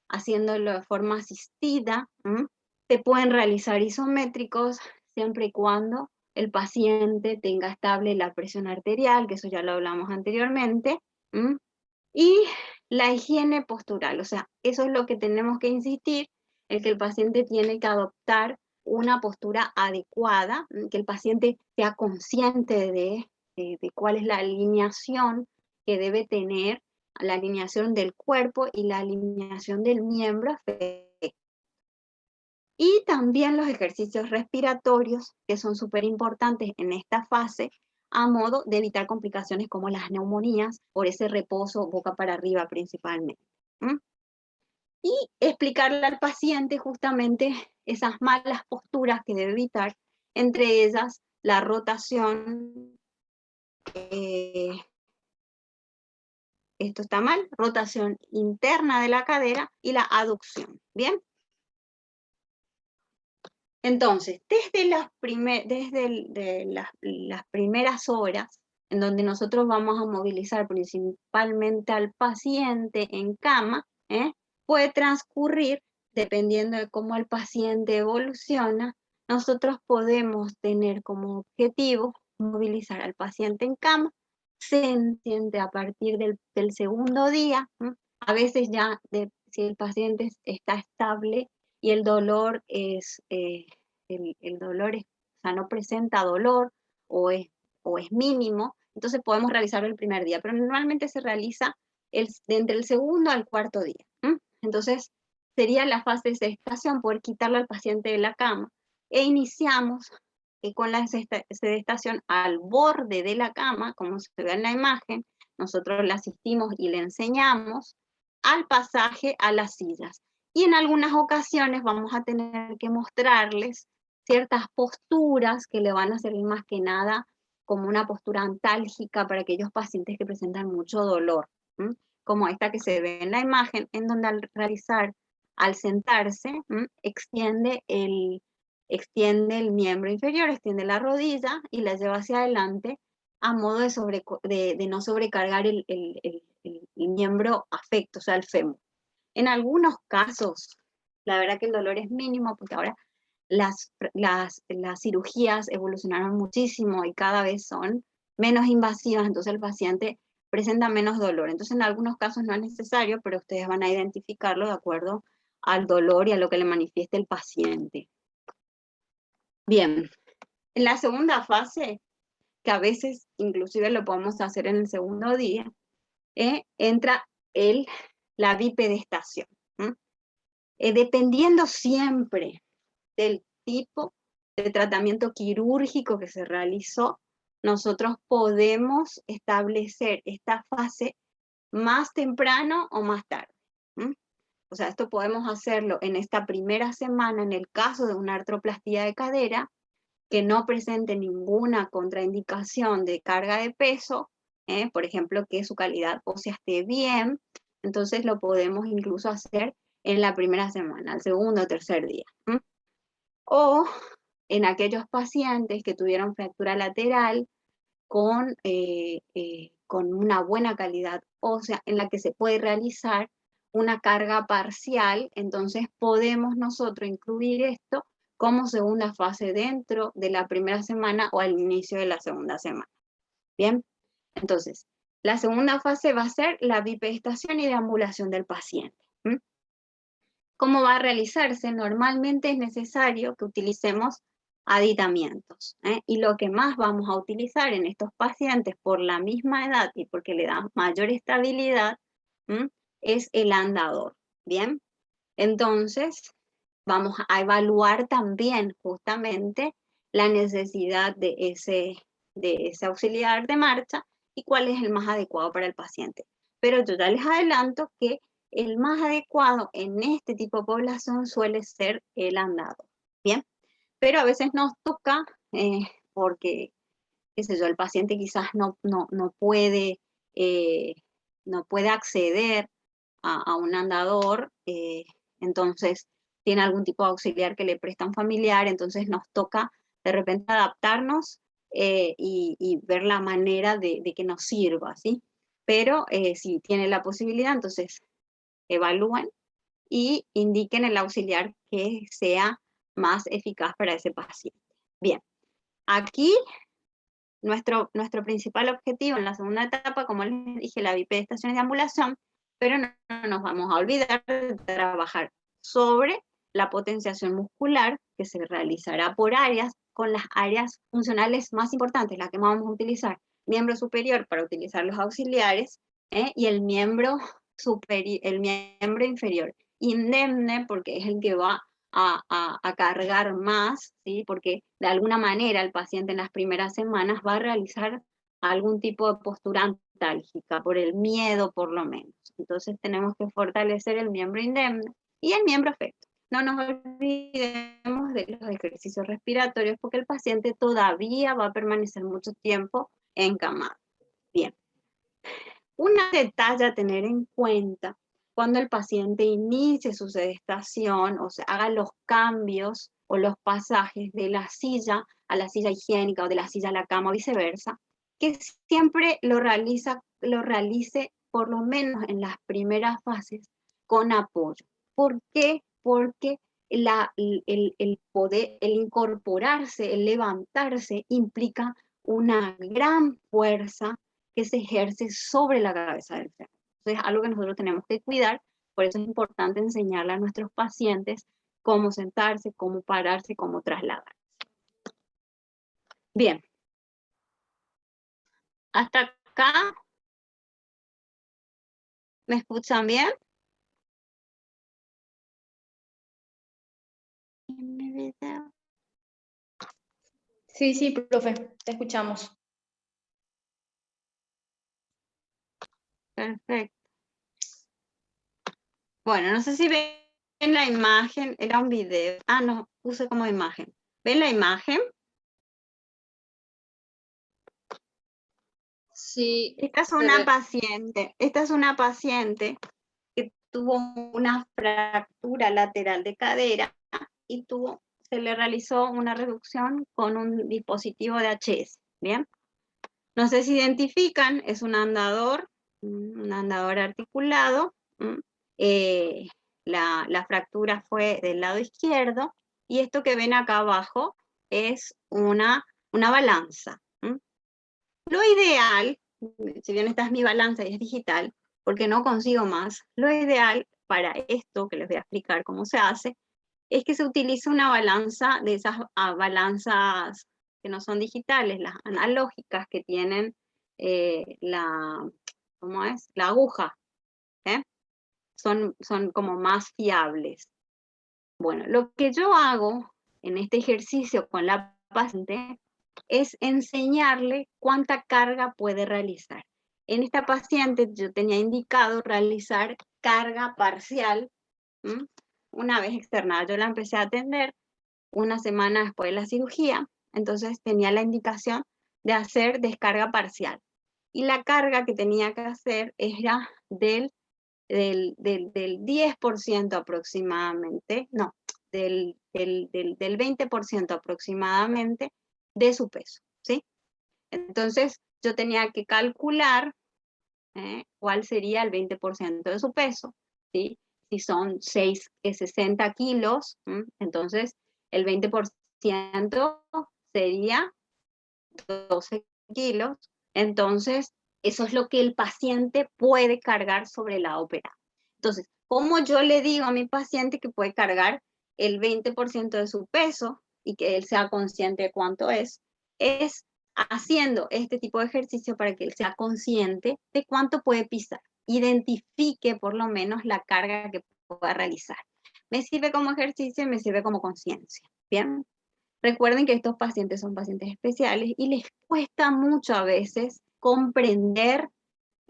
haciéndolo de forma asistida. Se pueden realizar isométricos siempre y cuando el paciente tenga estable la presión arterial, que eso ya lo hablamos anteriormente, y la higiene postural. O sea, eso es lo que tenemos que insistir, el que el paciente tiene que adoptar una postura adecuada, que el paciente sea consciente de cuál es la alineación que debe tener, la alineación del cuerpo y la alineación del miembro afecto. Y también los ejercicios respiratorios, que son súper importantes en esta fase, a modo de evitar complicaciones como las neumonías por ese reposo boca para arriba principalmente. Y explicarle al paciente justamente esas malas posturas que debe evitar, entre ellas la rotación, esto está mal, rotación interna de la cadera y la aducción, ¿bien? Entonces, desde las primeras horas, en donde nosotros vamos a movilizar principalmente al paciente en cama, puede transcurrir, dependiendo de cómo el paciente evoluciona, nosotros podemos tener como objetivo movilizar al paciente en cama. Se entiende a partir del segundo día, a veces ya si el paciente está estable y el dolor es, o sea, no presenta dolor o es mínimo, entonces podemos realizarlo el primer día, pero normalmente se realiza de entre el segundo al cuarto día. Entonces sería la fase de sedestación, poder quitarle al paciente de la cama, e iniciamos con la sedestación al borde de la cama, como se ve en la imagen. Nosotros le asistimos y le enseñamos al pasaje a las sillas. Y en algunas ocasiones vamos a tener que mostrarles ciertas posturas que le van a servir más que nada como una postura antálgica para aquellos pacientes que presentan mucho dolor, como esta que se ve en la imagen, en donde al sentarse, extiende el miembro inferior, extiende la rodilla y la lleva hacia adelante a modo de no sobrecargar el miembro afecto, o sea, el fémur. En algunos casos, la verdad que el dolor es mínimo, porque ahora las cirugías evolucionaron muchísimo y cada vez son menos invasivas, entonces el paciente presenta menos dolor. Entonces en algunos casos no es necesario, pero ustedes van a identificarlo de acuerdo al dolor y a lo que le manifieste el paciente. Bien, en la segunda fase, que a veces inclusive lo podemos hacer en el segundo día, entra la bipedestación. Dependiendo siempre del tipo de tratamiento quirúrgico que se realizó, nosotros podemos establecer esta fase más temprano o más tarde. O sea, esto podemos hacerlo en esta primera semana en el caso de una artroplastía de cadera que no presente ninguna contraindicación de carga de peso, por ejemplo, que su calidad ósea esté bien. Entonces lo podemos incluso hacer en la primera semana, al segundo o tercer día. O en aquellos pacientes que tuvieron fractura lateral con una buena calidad ósea, en la que se puede realizar una carga parcial, entonces podemos nosotros incluir esto como segunda fase dentro de la primera semana o al inicio de la segunda semana. Bien, entonces, la segunda fase va a ser la bipedestación y deambulación del paciente. ¿Cómo va a realizarse? Normalmente es necesario que utilicemos aditamientos, y lo que más vamos a utilizar en estos pacientes por la misma edad y porque le da mayor estabilidad, es el andador, ¿bien? Entonces, vamos a evaluar también justamente la necesidad de ese auxiliar de marcha y cuál es el más adecuado para el paciente. Pero yo ya les adelanto que el más adecuado en este tipo de población suele ser el andador, ¿bien? Pero a veces nos toca, porque, qué sé yo, el paciente quizás no puede, no puede acceder a un andador, entonces tiene algún tipo de auxiliar que le presta un familiar, entonces nos toca de repente adaptarnos y ver la manera de que nos sirva, ¿sí? Pero si tiene la posibilidad, entonces evalúen y indiquen el auxiliar que sea más eficaz para ese paciente. Bien, aquí nuestro principal objetivo en la segunda etapa, como les dije, la bipedestación de ambulación, pero no nos vamos a olvidar de trabajar sobre la potenciación muscular que se realizará por áreas, con las áreas funcionales más importantes, las que más vamos a utilizar. Miembro superior para utilizar los auxiliares y el miembro inferior. Indemne porque es el que va a cargar más, ¿sí? Porque de alguna manera el paciente en las primeras semanas va a realizar algún tipo de postura antálgica, por el miedo por lo menos. Entonces tenemos que fortalecer el miembro indemne y el miembro efecto. No nos olvidemos de los ejercicios respiratorios porque el paciente todavía va a permanecer mucho tiempo encamado. Bien. Una detalle a tener en cuenta cuando el paciente inicie su sedestación, o sea, haga los cambios o los pasajes de la silla a la silla higiénica o de la silla a la cama o viceversa, que siempre lo realice por lo menos en las primeras fases con apoyo. ¿Por qué? Porque el incorporarse, el levantarse implica una gran fuerza que se ejerce sobre la cabeza del enfermo. Entonces es algo que nosotros tenemos que cuidar, por eso es importante enseñarle a nuestros pacientes cómo sentarse, cómo pararse, cómo trasladarse. Bien. ¿Hasta acá? ¿Me escuchan bien? Sí, sí, profe, te escuchamos. Perfecto. Bueno, no sé si ven la imagen, era un video. Ah, no, puse como imagen. ¿Ven la imagen? Sí, Esta es una paciente que tuvo una fractura lateral de cadera y se le realizó una reducción con un dispositivo de HS, ¿bien? No sé si identifican, es un andador articulado. La fractura fue del lado izquierdo y esto que ven acá abajo es una balanza. Lo ideal, si bien esta es mi balanza y es digital, porque no consigo más, lo ideal para esto, que les voy a explicar cómo se hace, es que se utilice una balanza de esas balanzas que no son digitales, las analógicas que tienen ¿cómo es? La aguja, ¿eh? Son como más fiables. Bueno, lo que yo hago en este ejercicio con la paciente es enseñarle cuánta carga puede realizar. En esta paciente yo tenía indicado realizar carga parcial. Una vez externada, yo la empecé a atender una semana después de la cirugía, entonces tenía la indicación de hacer descarga parcial. Y la carga que tenía que hacer era del 10% aproximadamente, no, del 20% aproximadamente de su peso, ¿sí? Entonces, yo tenía que calcular cuál sería el 20% de su peso, ¿sí? Si son 60 kilos, entonces el 20% sería 12 kilos, entonces eso es lo que el paciente puede cargar sobre el lado operado. Entonces, ¿cómo yo le digo a mi paciente que puede cargar el 20% de su peso y que él sea consciente de cuánto es haciendo este tipo de ejercicio para que él sea consciente de cuánto puede pisar. identifique por lo menos la carga que pueda realizar. Me sirve como ejercicio y me sirve como conciencia. Bien. Recuerden que estos pacientes son pacientes especiales y les cuesta mucho a veces comprender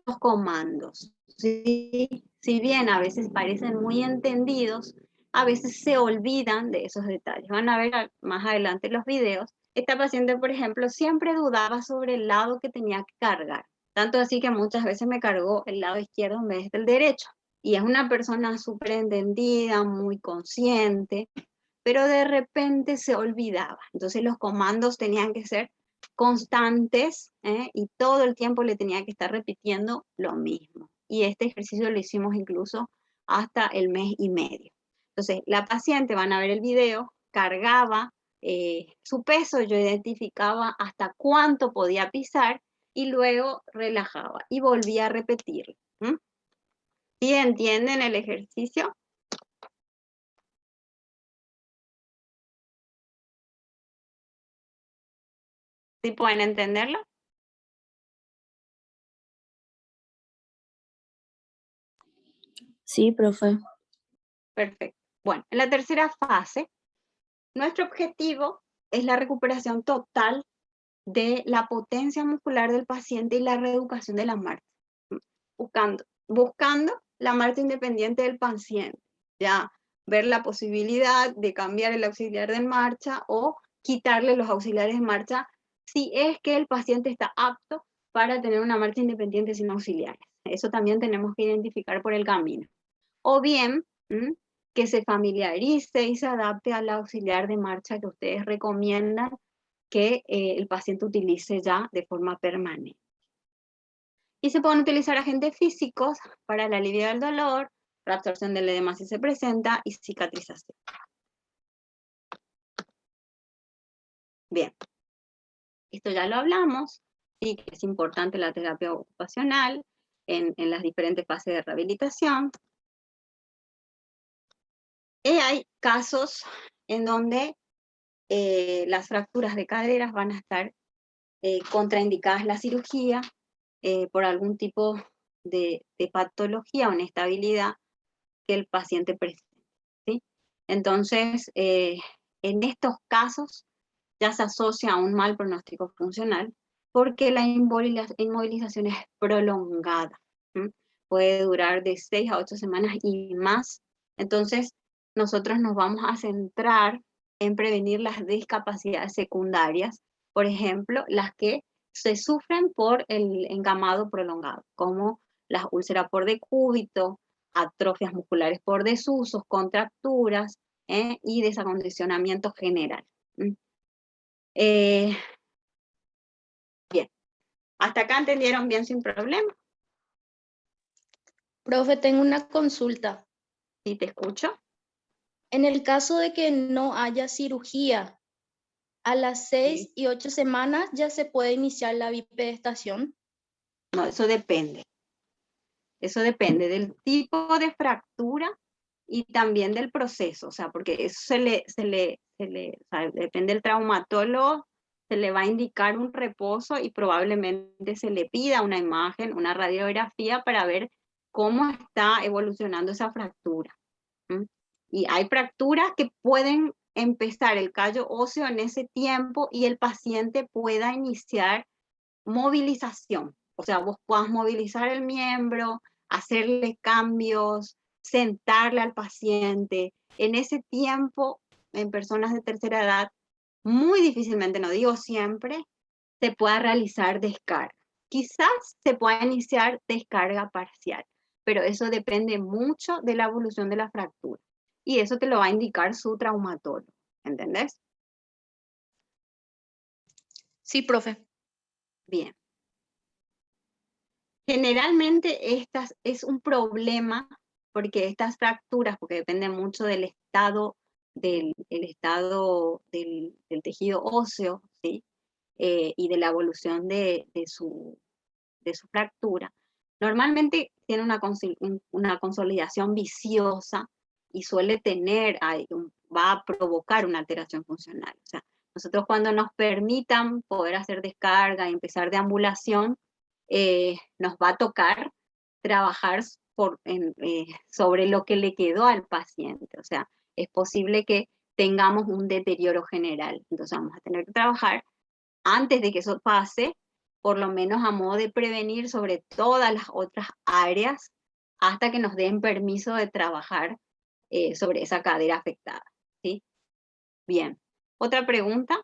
los comandos. ¿Sí? Si bien a veces parecen muy entendidos, a veces se olvidan de esos detalles. Van a ver más adelante los videos. Esta paciente, por ejemplo, siempre dudaba sobre el lado que tenía que cargar. Tanto así que muchas veces me cargó el lado izquierdo en vez del derecho. Y es una persona súper entendida, muy consciente, pero de repente se olvidaba. Entonces los comandos tenían que ser constantes, y todo el tiempo le tenía que estar repitiendo lo mismo. Y este ejercicio lo hicimos incluso hasta el mes y medio. Entonces la paciente, van a ver el video, cargaba su peso, yo identificaba hasta cuánto podía pisar y luego relajaba y volvía a repetirlo. ¿Sí entienden el ejercicio? ¿Sí pueden entenderlo? Sí, profe. Perfecto. Bueno, en la tercera fase, nuestro objetivo es la recuperación total de la potencia muscular del paciente y la reeducación de la marcha. Buscando la marcha independiente del paciente. Ya ver la posibilidad de cambiar el auxiliar de marcha o quitarle los auxiliares de marcha si es que el paciente está apto para tener una marcha independiente sin auxiliares. Eso también tenemos que identificar por el camino. O bien, que se familiarice y se adapte al auxiliar de marcha que ustedes recomiendan que el paciente utilice ya de forma permanente. Y se pueden utilizar agentes físicos para el alivio del dolor, reabsorción del edema si se presenta y cicatrización. Bien, esto ya lo hablamos, sí, que es importante la terapia ocupacional en las diferentes fases de rehabilitación. Hay casos en donde las fracturas de caderas van a estar contraindicadas la cirugía por algún tipo de patología o inestabilidad que el paciente presente. ¿Sí? Entonces, en estos casos ya se asocia a un mal pronóstico funcional porque la inmovilización es prolongada. ¿Sí? Puede durar de 6 a 8 semanas y más. Entonces, nosotros nos vamos a centrar en prevenir las discapacidades secundarias, por ejemplo, las que se sufren por el encamado prolongado, como las úlceras por decúbito, atrofias musculares por desusos, contracturas y desacondicionamiento general. Bien, ¿hasta acá entendieron bien sin problema? Profe, tengo una consulta. ¿Sí te escucho? En el caso de que no haya cirugía, a las 6 y 8 semanas ya se puede iniciar la bipedestación. No, eso depende. Eso depende del tipo de fractura y también del proceso, o sea, porque eso o sea, depende del traumatólogo, se le va a indicar un reposo y probablemente se le pida una imagen, una radiografía para ver cómo está evolucionando esa fractura. Y hay fracturas que pueden empezar el callo óseo en ese tiempo y el paciente pueda iniciar movilización. O sea, vos puedas movilizar el miembro, hacerle cambios, sentarle al paciente. En ese tiempo, en personas de tercera edad, muy difícilmente, no digo siempre, se pueda realizar descarga. Quizás se pueda iniciar descarga parcial, pero eso depende mucho de la evolución de la fractura. Y eso te lo va a indicar su traumatólogo, ¿entendés? Sí, profe. Bien. Generalmente es un problema porque estas fracturas, porque depende mucho del estado del tejido óseo, ¿sí? Y de la evolución de su fractura, normalmente tiene una consolidación viciosa y suele va a provocar una alteración funcional. O sea, nosotros cuando nos permitan poder hacer descarga y empezar deambulación, nos va a tocar trabajar sobre lo que le quedó al paciente. O sea, es posible que tengamos un deterioro general. Entonces vamos a tener que trabajar antes de que eso pase, por lo menos a modo de prevenir sobre todas las otras áreas, hasta que nos den permiso de trabajar sobre esa cadera afectada. ¿Sí? Bien. ¿Otra pregunta?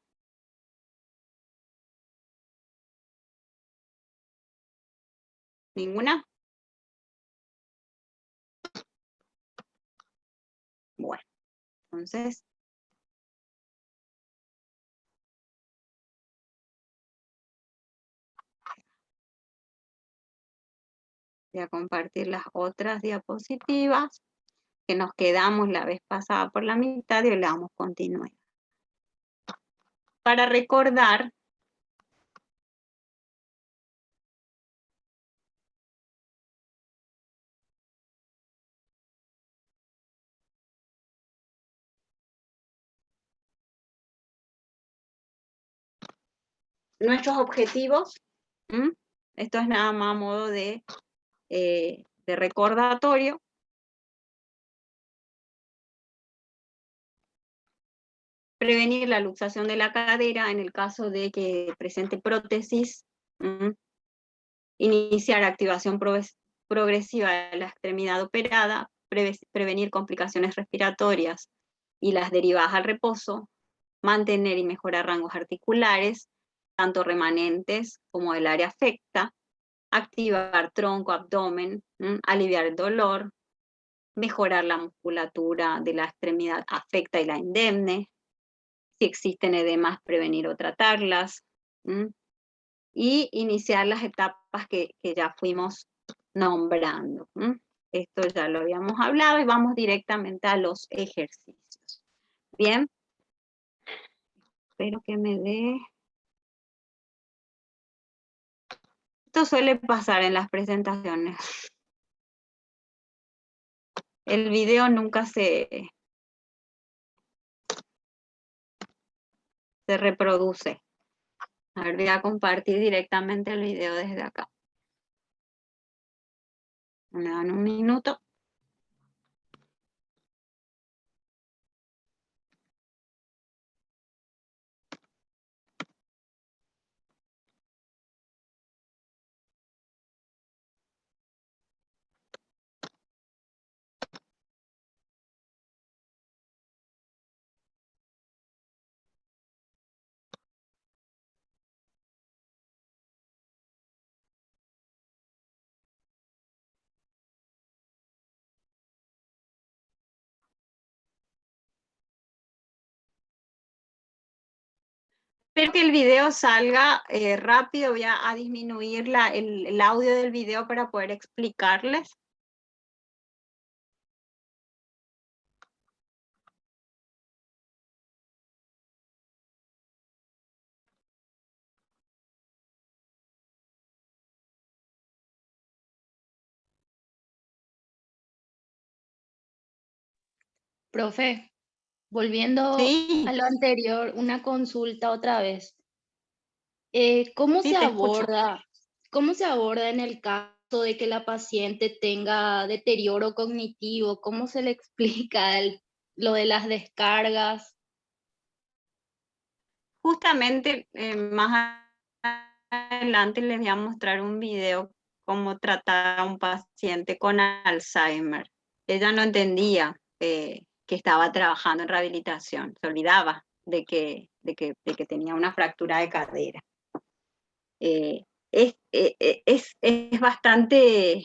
¿Ninguna? Bueno, entonces voy a compartir las otras diapositivas que nos quedamos la vez pasada por la mitad y le damos continuar. Para recordar, nuestros objetivos, esto es nada más a modo de recordatorio. Prevenir la luxación de la cadera en el caso de que presente prótesis. Iniciar activación progresiva de la extremidad operada. Prevenir complicaciones respiratorias y las derivadas al reposo. Mantener y mejorar rangos articulares, tanto remanentes como del área afecta. Activar tronco, abdomen, aliviar el dolor, mejorar la musculatura de la extremidad afecta y la indemne. Si existen edemas, prevenir o tratarlas. Y iniciar las etapas que ya fuimos nombrando. Esto ya lo habíamos hablado y vamos directamente a los ejercicios. Bien. Espero que me dé. Esto suele pasar en las presentaciones. El video nunca se reproduce. A ver, voy a compartir directamente el video desde acá. Me dan un minuto. Espero que el video salga rápido. Voy a disminuir el audio del video para poder explicarles. Profe, volviendo Sí, a lo anterior, una consulta otra vez. sí, te escucho. ¿Cómo se aborda en el caso de que la paciente tenga deterioro cognitivo? ¿Cómo se le explica lo de las descargas? Justamente más adelante les voy a mostrar un video cómo tratar a un paciente con Alzheimer. Ella no entendía que estaba trabajando en rehabilitación, se olvidaba de que tenía una fractura de cadera. Es bastante,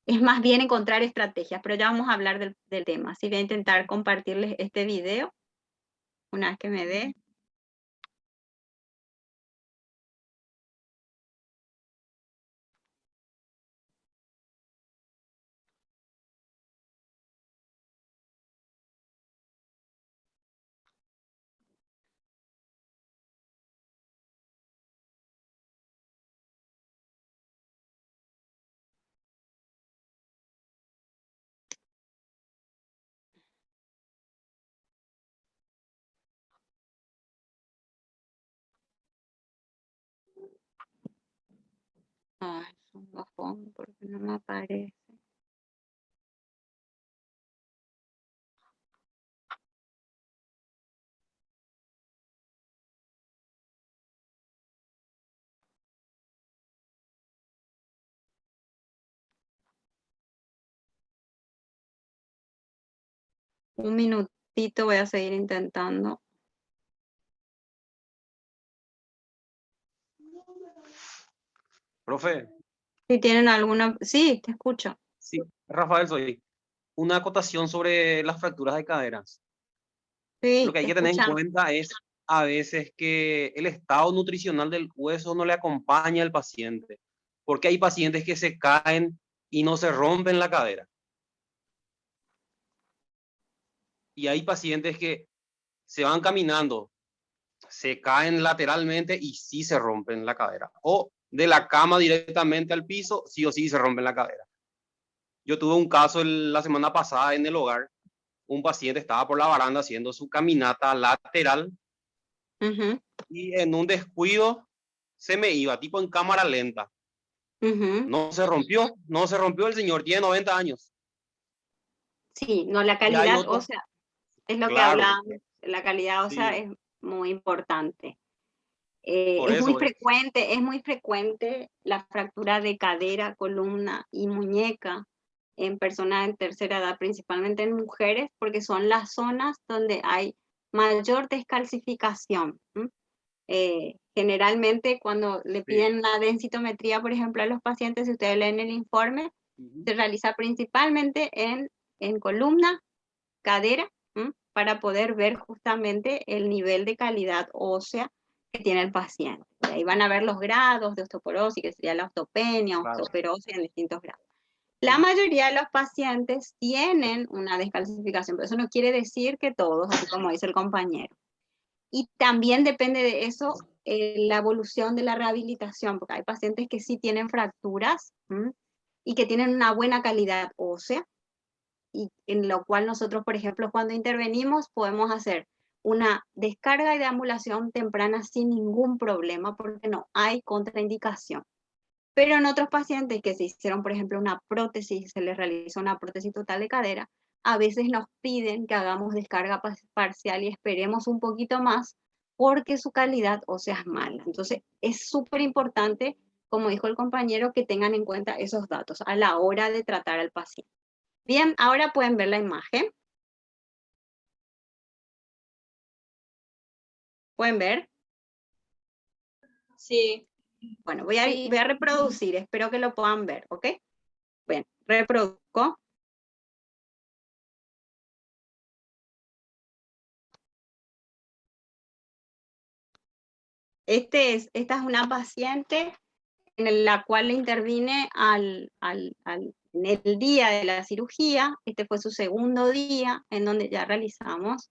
es más bien encontrar estrategias, pero ya vamos a hablar del tema. Así voy a intentar compartirles este video una vez que me dé. Ay, un bajón porque no me aparece. Un minutito voy a seguir intentando. Profe, Si tienen alguna... Sí, te escucho. sí, Rafael soy. Una acotación sobre las fracturas de caderas. Lo Sí, que hay te que tener en escuchamos. cuenta es a veces que el estado nutricional del hueso no le acompaña al paciente, porque hay pacientes que se caen y no se rompen la cadera. Y hay pacientes que se van caminando, se caen lateralmente y sí se rompen la cadera. O de la cama directamente al piso, sí o sí se rompen la cadera. Yo tuve un caso la semana pasada en el hogar. Un paciente estaba por la baranda haciendo su caminata lateral Ujú, y en un descuido se me iba, tipo en cámara lenta. ujú. No se rompió el señor, tiene 90 años. Sí, no, la Y hay calidad otros, ósea es lo que claro, hablábamos. La calidad ósea sí, es muy importante. por eso es. Es muy frecuente la fractura de cadera, columna y muñeca en personas de tercera edad, principalmente en mujeres, porque son las zonas donde hay mayor descalcificación. Generalmente cuando le Sí. piden una densitometría, por ejemplo, a los pacientes, si ustedes leen el informe, Ujú. se realiza principalmente en columna, cadera, para poder ver justamente el nivel de calidad ósea que tiene el paciente. Y ahí van a ver los grados de osteoporosis, que sería la osteopenia, Claro. osteoporosis en distintos grados. La Sí. mayoría de los pacientes tienen una descalcificación, pero eso no quiere decir que todos, así como dice el compañero. Y también depende de eso la evolución de la rehabilitación, porque hay pacientes que sí tienen fracturas y que tienen una buena calidad ósea, y en lo cual nosotros, por ejemplo, cuando intervenimos, podemos hacer una descarga y deambulación temprana sin ningún problema, porque no hay contraindicación. Pero en otros pacientes que se hicieron, por ejemplo, una prótesis, se les realizó una prótesis total de cadera, a veces nos piden que hagamos descarga parcial y esperemos un poquito más porque su calidad ósea es mala. Entonces, es súper importante, como dijo el compañero, que tengan en cuenta esos datos a la hora de tratar al paciente. Bien, ahora pueden ver la imagen. ¿Pueden ver? Sí, Bueno, sí. voy a reproducir, espero que lo puedan ver, ¿ok? Bien, reproduzco. Esta es una paciente en la cual le intervine en el día de la cirugía. Este fue su segundo día en donde ya realizamos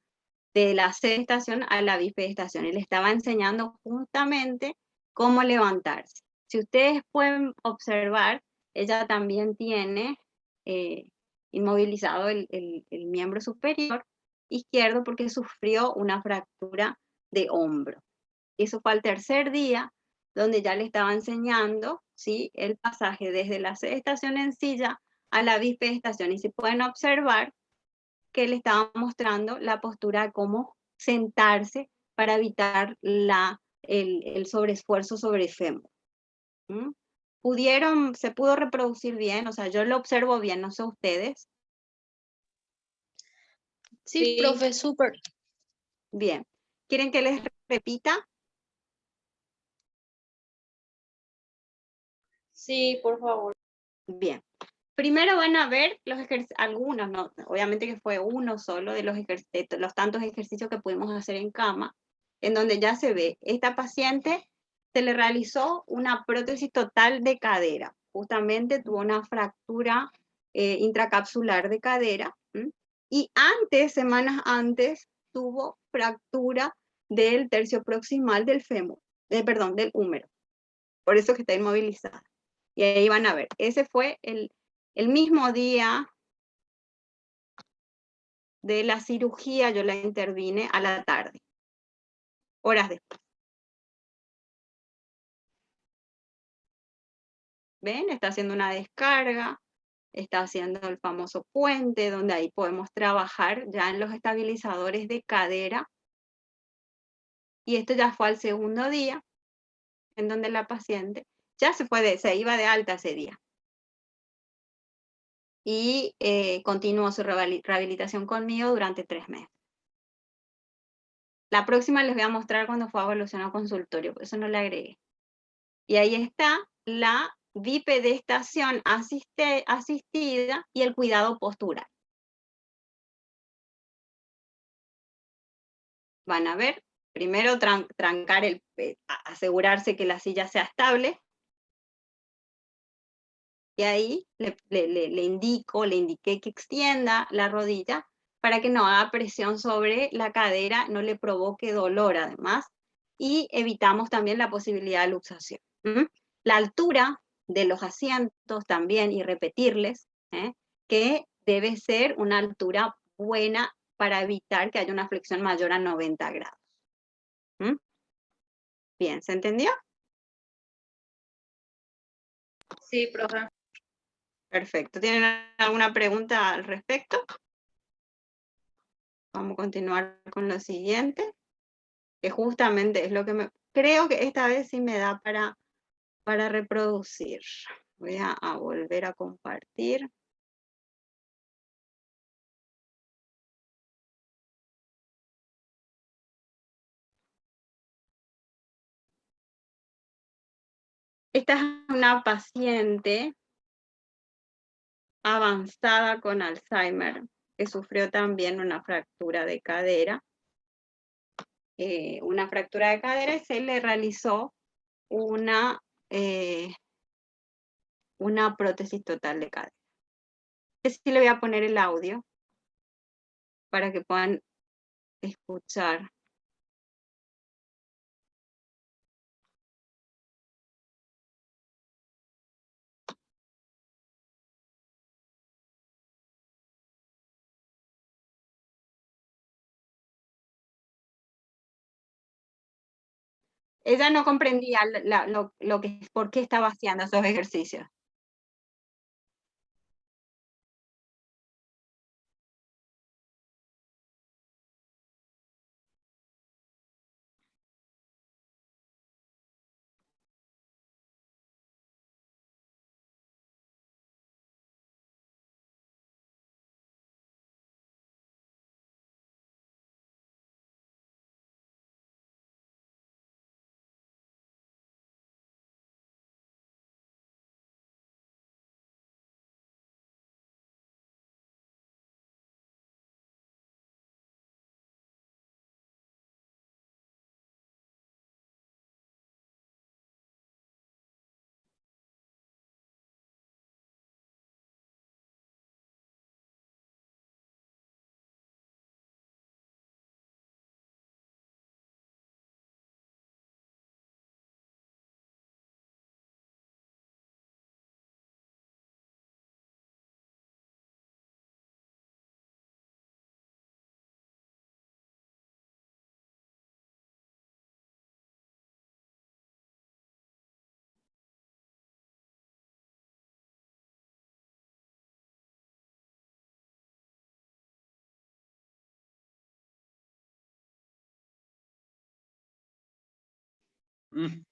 de la C-estación a la bifestación. Y le estaba enseñando justamente cómo levantarse. Si ustedes pueden observar, ella también tiene eh, inmovilizado el miembro superior izquierdo porque sufrió una fractura de hombro. Eso fue al tercer día, donde ya le estaba enseñando, ¿sí?, el pasaje desde la estación en silla a la bifestación. Y se pueden observar que le estaba mostrando la postura de cómo sentarse para evitar el sobreesfuerzo sobre el fémur. Se pudo reproducir bien, o sea, yo lo observo bien, no sé ustedes. Sí, profe, súper. Bien. ¿Quieren que les repita? Sí, por favor. Bien. Primero van a ver algunos, no, obviamente que fue uno solo de los tantos ejercicios que pudimos hacer en cama, en donde ya se ve, esta paciente se le realizó una prótesis total de cadera, justamente tuvo una fractura intracapsular de cadera, y semanas antes, tuvo fractura del tercio proximal del fémur, perdón, del húmero, por eso que está inmovilizada. Y ahí van a ver, ese fue el mismo día de la cirugía, yo la intervine a la tarde, horas después. ¿Ven? Está haciendo una descarga, está haciendo el famoso puente, donde ahí podemos trabajar ya en los estabilizadores de cadera. Y esto ya fue al segundo día, en donde la paciente ya se iba de alta ese día. Y continuó su rehabilitación conmigo durante 3 meses. La próxima les voy a mostrar cuando fue a evolución a consultorio, por eso no le agregué. Y ahí está la bipedestación asistida y el cuidado postural. Van a ver, primero trancar asegurarse que la silla sea estable. Y ahí le indiqué que extienda la rodilla para que no haga presión sobre la cadera, no le provoque dolor además, y evitamos también la posibilidad de luxación. La altura de los asientos también, y repetirles que debe ser una altura buena para evitar que haya una flexión mayor a 90 grados. Bien, ¿se entendió? Sí, profe. Perfecto. ¿Tienen alguna pregunta al respecto? Vamos a continuar con lo siguiente, que justamente es lo que creo que esta vez sí me da para reproducir. Voy a volver a compartir. Esta es una paciente avanzada con Alzheimer, que sufrió también una fractura de cadera. Y se le realizó una prótesis total de cadera. Sí le voy a poner el audio para que puedan escuchar. Ella no comprendía por qué estaba haciendo esos ejercicios. Mm.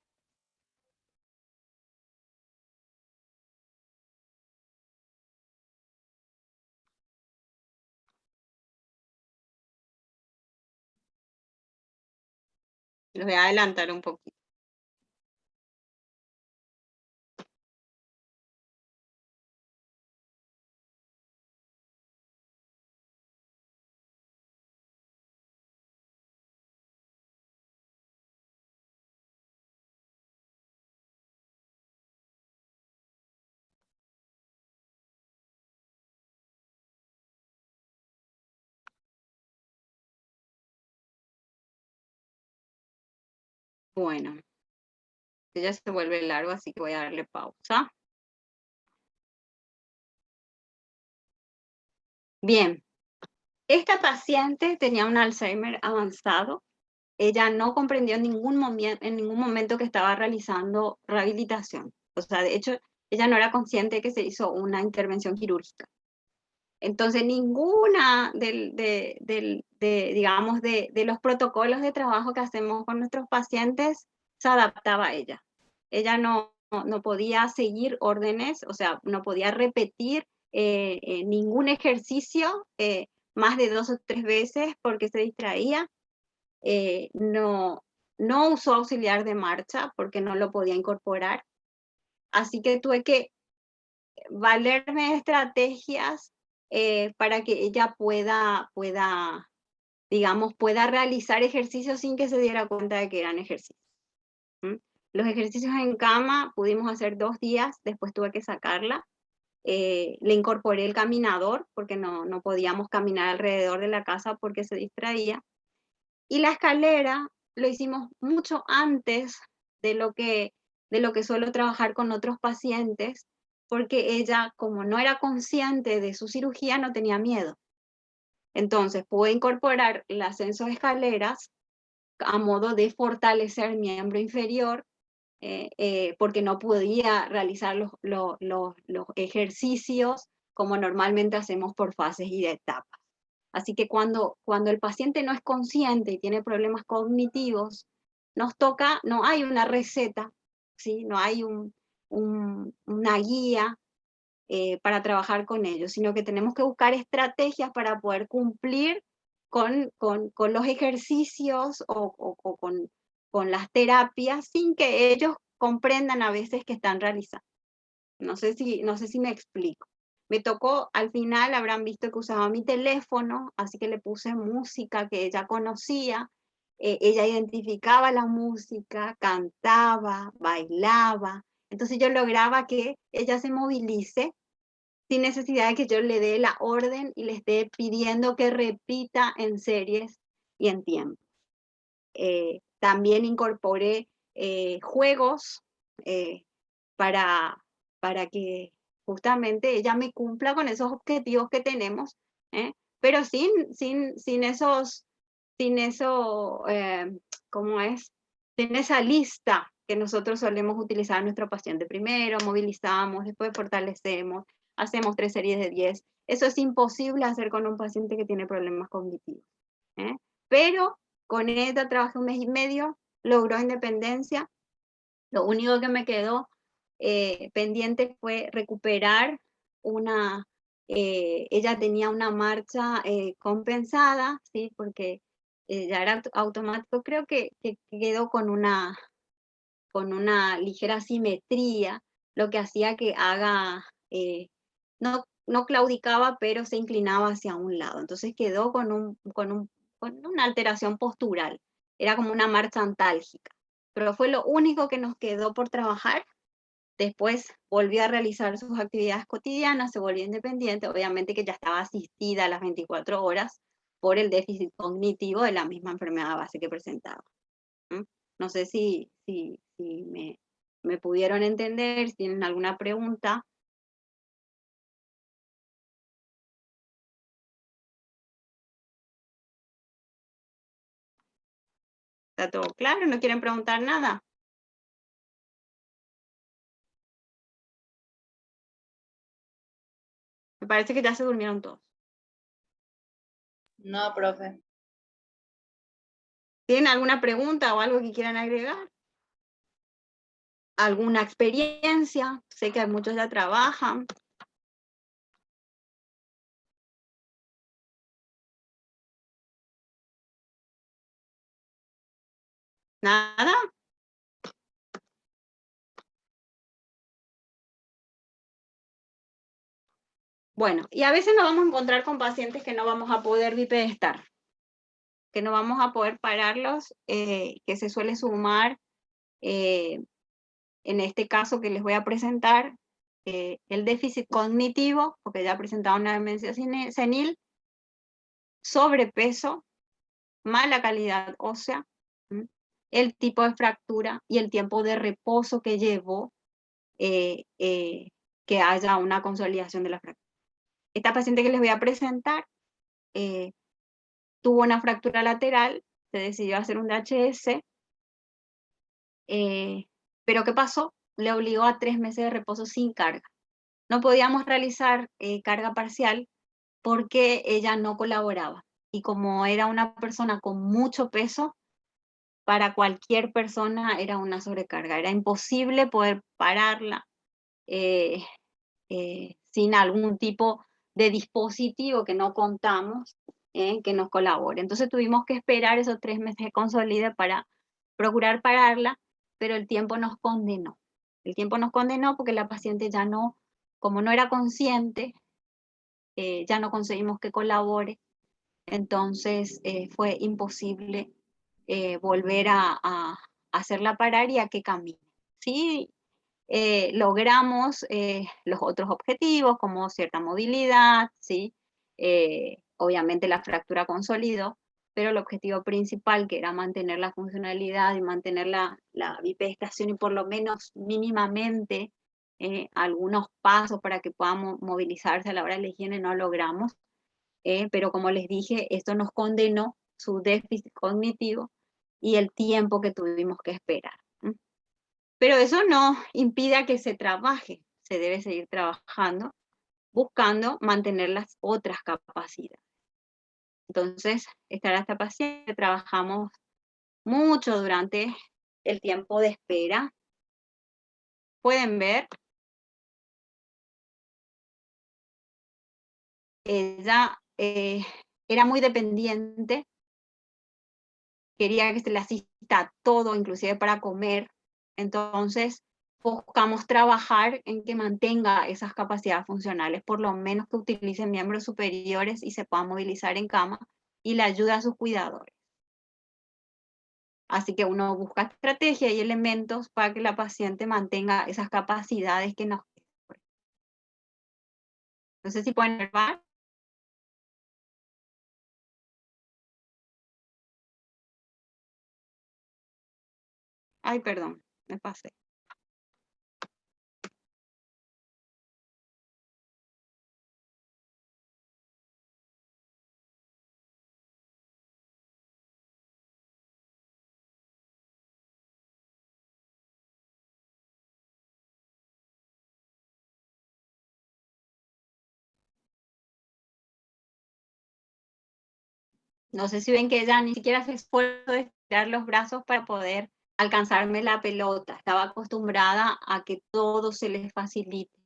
Los voy a adelantar un poquito. Bueno, ya se vuelve largo, así que voy a darle pausa. Bien, esta paciente tenía un Alzheimer avanzado. Ella no comprendió en ningún momento que estaba realizando rehabilitación. O sea, de hecho, ella no era consciente de que se hizo una intervención quirúrgica. Entonces, ninguna digamos, de los protocolos de trabajo que hacemos con nuestros pacientes se adaptaba a ella. Ella no podía seguir órdenes, o sea, no podía repetir ningún ejercicio más de 2 o 3 veces porque se distraía. No usó auxiliar de marcha porque no lo podía incorporar. Así que tuve que valerme de estrategias para que ella pueda, digamos, pueda realizar ejercicios sin que se diera cuenta de que eran ejercicios. Los ejercicios en cama pudimos hacer 2 días, después tuve que sacarla. Le incorporé el caminador porque no podíamos caminar alrededor de la casa porque se distraía. Y la escalera lo hicimos mucho antes de lo que suelo trabajar con otros pacientes, porque ella, como no era consciente de su cirugía, no tenía miedo. Entonces, pude incorporar el ascenso de escaleras a modo de fortalecer el miembro inferior, porque no podía realizar los ejercicios como normalmente hacemos por fases y de etapas. Así que cuando el paciente no es consciente y tiene problemas cognitivos, nos toca, no hay una receta, ¿sí? No hay una guía para trabajar con ellos, sino que tenemos que buscar estrategias para poder cumplir con los ejercicios o con las terapias sin que ellos comprendan a veces que están realizando. No sé si me explico. Me tocó, al final habrán visto que usaba mi teléfono, así que le puse música que ella conocía. Ella identificaba la música, cantaba, bailaba. Entonces yo lograba que ella se movilice sin necesidad de que yo le dé la orden y le esté pidiendo que repita en series y en tiempo. También incorporé juegos para que justamente ella me cumpla con esos objetivos que tenemos, pero sin esos, ¿cómo es? Sin esa lista que nosotros solemos utilizar a nuestro paciente. Primero movilizamos, después fortalecemos, hacemos 3 series de 10. Eso es imposible hacer con un paciente que tiene problemas cognitivos. Pero con ella trabajé 1 mes y medio, logró independencia. Lo único que me quedó pendiente fue recuperar ella tenía una marcha compensada, ¿sí? Porque ya era automático, creo que quedó con una ligera asimetría, lo que hacía que no claudicaba, pero se inclinaba hacia un lado. Entonces quedó con una alteración postural, era como una marcha antálgica. Pero fue lo único que nos quedó por trabajar. Después volvió a realizar sus actividades cotidianas, se volvió independiente, obviamente que ya estaba asistida a las 24 horas por el déficit cognitivo de la misma enfermedad base que presentaba. No sé si me pudieron entender, si tienen alguna pregunta. ¿Está todo claro? ¿No quieren preguntar nada? Me parece que ya se durmieron todos. No, profe. ¿Tienen alguna pregunta o algo que quieran agregar? ¿Alguna experiencia? Sé que muchos ya trabajan. ¿Nada? Bueno, y a veces nos vamos a encontrar con pacientes que no vamos a poder bipedestar, que no vamos a poder pararlos, que se suele sumar, en este caso que les voy a presentar, el déficit cognitivo, porque ya presentaba una demencia senil, sobrepeso, mala calidad ósea, el tipo de fractura y el tiempo de reposo que llevó que haya una consolidación de la fractura. Esta paciente que les voy a presentar tuvo una fractura lateral, se decidió hacer un DHS, pero ¿qué pasó? le obligó a 3 meses de reposo sin carga. No podíamos realizar carga parcial porque ella no colaboraba. Y como era una persona con mucho peso, para cualquier persona era una sobrecarga. Era imposible poder pararla sin algún tipo de dispositivo que no contamos que nos colabore. Entonces tuvimos que esperar esos 3 meses de consolide para procurar pararla, pero el tiempo nos condenó. El tiempo nos condenó porque la paciente ya no, como no era consciente, ya no conseguimos que colabore, entonces fue imposible volver a hacerla parar y a que camine. Sí, logramos los otros objetivos como cierta movilidad, ¿sí? Obviamente la fractura consolidó, pero el objetivo principal, que era mantener la funcionalidad y mantener la bipedestación y por lo menos mínimamente algunos pasos para que puedan movilizarse a la hora de la higiene, no logramos. Pero como les dije, esto nos condenó su déficit cognitivo y el tiempo que tuvimos que esperar. Pero eso no impide que se trabaje, se debe seguir trabajando, buscando mantener las otras capacidades. Entonces, esta paciente trabajamos mucho durante el tiempo de espera. Pueden ver, ella era muy dependiente, quería que se le asista todo, inclusive para comer. Entonces, buscamos trabajar en que mantenga esas capacidades funcionales, por lo menos que utilice miembros superiores y se pueda movilizar en cama y le ayuda a sus cuidadores. Así que uno busca estrategias y elementos para que la paciente mantenga esas capacidades que nos... No sé si pueden ver. Ay, perdón, me pasé. No sé si ven que ella ni siquiera se esfuerzo de estirar los brazos para poder alcanzarme la pelota. Estaba acostumbrada a que todo se les facilite.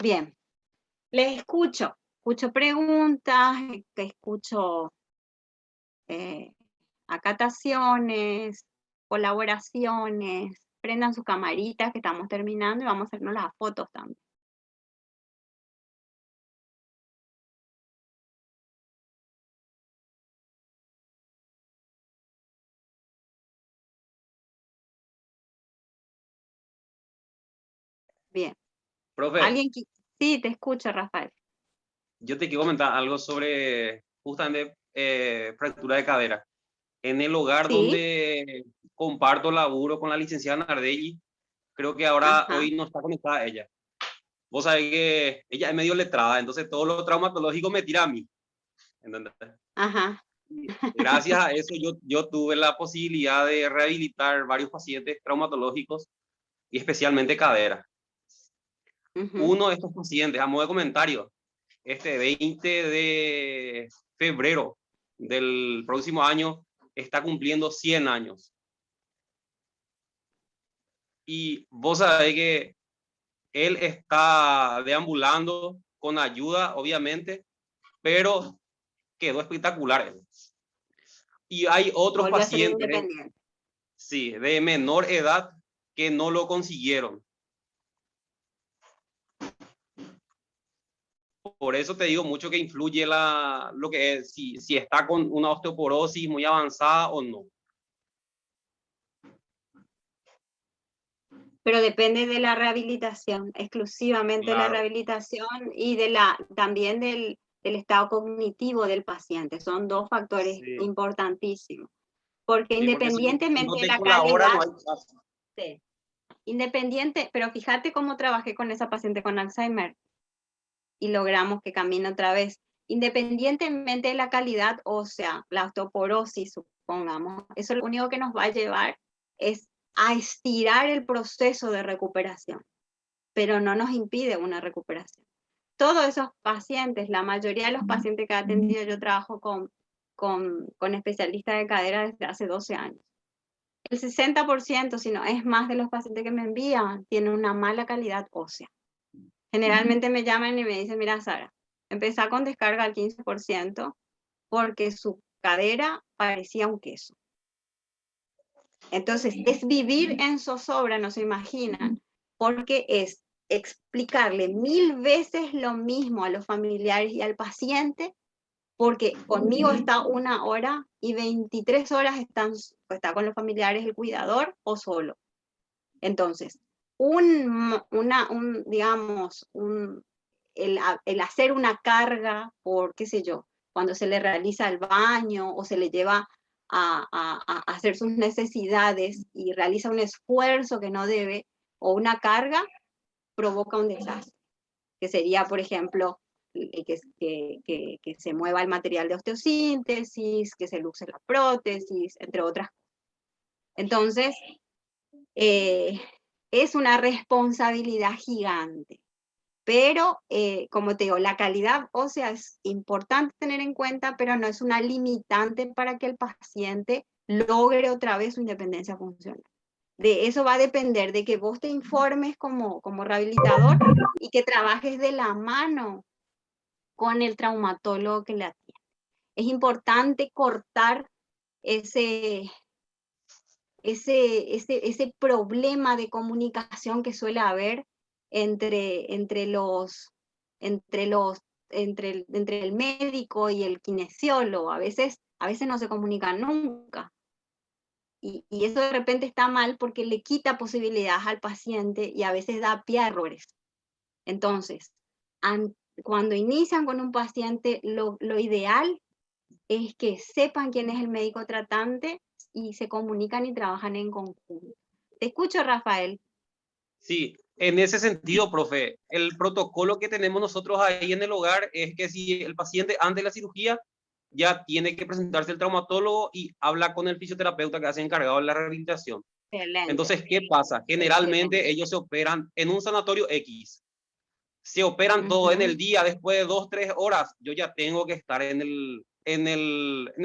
Bien, les escucho preguntas, escucho acataciones, colaboraciones. Prendan sus camaritas que estamos terminando y vamos a hacernos las fotos también. Bien. Profe, ¿Alguien Sí, te escucho, Rafael. yo te quiero comentar algo sobre justamente fractura de cadera. En el hogar Sí, donde comparto laburo con la licenciada Nardelli, creo que ahora ajá, hoy no está conectada ella. Vos sabés que ella es medio letrada, entonces todo lo traumatológico me tira a mí. ¿Entendés? ajá. Gracias a eso yo tuve la posibilidad de rehabilitar varios pacientes traumatológicos y especialmente cadera. Uno de estos pacientes, a modo de comentario, este 20 de febrero del próximo año está cumpliendo 100 años. Y vos sabés que él está deambulando con ayuda, obviamente, pero quedó espectacular. Y hay otros Volvió a ser pacientes, independiente. sí, de menor edad que no lo consiguieron. Por eso te digo mucho que influye lo que es, si está con una osteoporosis muy avanzada o no. Pero depende de la rehabilitación, exclusivamente de la Claro, rehabilitación y también del estado cognitivo del paciente. Son dos factores sí, importantísimos. Porque sí, porque si independientemente no de te la colabora, calidad, no hay caso. sí, pero fíjate cómo trabajé con esa paciente con Alzheimer y logramos que camine otra vez. Independientemente de la calidad ósea, la osteoporosis, supongamos, eso lo único que nos va a llevar es a estirar el proceso de recuperación, pero no nos impide una recuperación. Todos esos pacientes, la mayoría de los pacientes que he atendido, yo trabajo con especialistas de cadera desde hace 12 años. El 60%, si no es más de los pacientes que me envían, tienen una mala calidad ósea. Generalmente me llaman y me dicen, mira Sara, empezá con descarga al 15% porque su cadera parecía un queso. Entonces, es vivir en zozobra, no se imaginan, porque es explicarle 1000 veces lo mismo a los familiares y al paciente, porque conmigo está 1 hora y 23 horas está con los familiares el cuidador o solo. Entonces, digamos, el hacer una carga por, qué sé yo, cuando se le realiza el baño o se le lleva a hacer sus necesidades y realiza un esfuerzo que no debe, o una carga, provoca un desastre, que sería, por ejemplo, que se mueva el material de osteosíntesis, que se luxe la prótesis, entre otras. Entonces, es una responsabilidad gigante. Pero, como te digo, la calidad ósea es importante tener en cuenta, pero no es una limitante para que el paciente logre otra vez su independencia funcional. De eso va a depender de que vos te informes como rehabilitador y que trabajes de la mano con el traumatólogo que le atiende. Es importante cortar ese problema de comunicación que suele haber entre el médico y el kinesiólogo. A veces no se comunican nunca. Y eso de repente está mal porque le quita posibilidades al paciente y a veces da pie a errores. Entonces, cuando inician con un paciente, lo ideal es que sepan quién es el médico tratante y se comunican y trabajan en conjunto. Te escucho, Rafael. Sí, en ese sentido, profe, el protocolo que tenemos nosotros ahí en el hogar es que si el paciente antes de la cirugía ya tiene que presentarse el traumatólogo y habla con el fisioterapeuta que hace encargado de la rehabilitación. Excelente, Entonces, ¿qué pasa? excelente. Generalmente ellos se operan en un sanatorio X. Se operan todo en Ujú. el día, después de 2, 3 horas, yo ya tengo que estar en el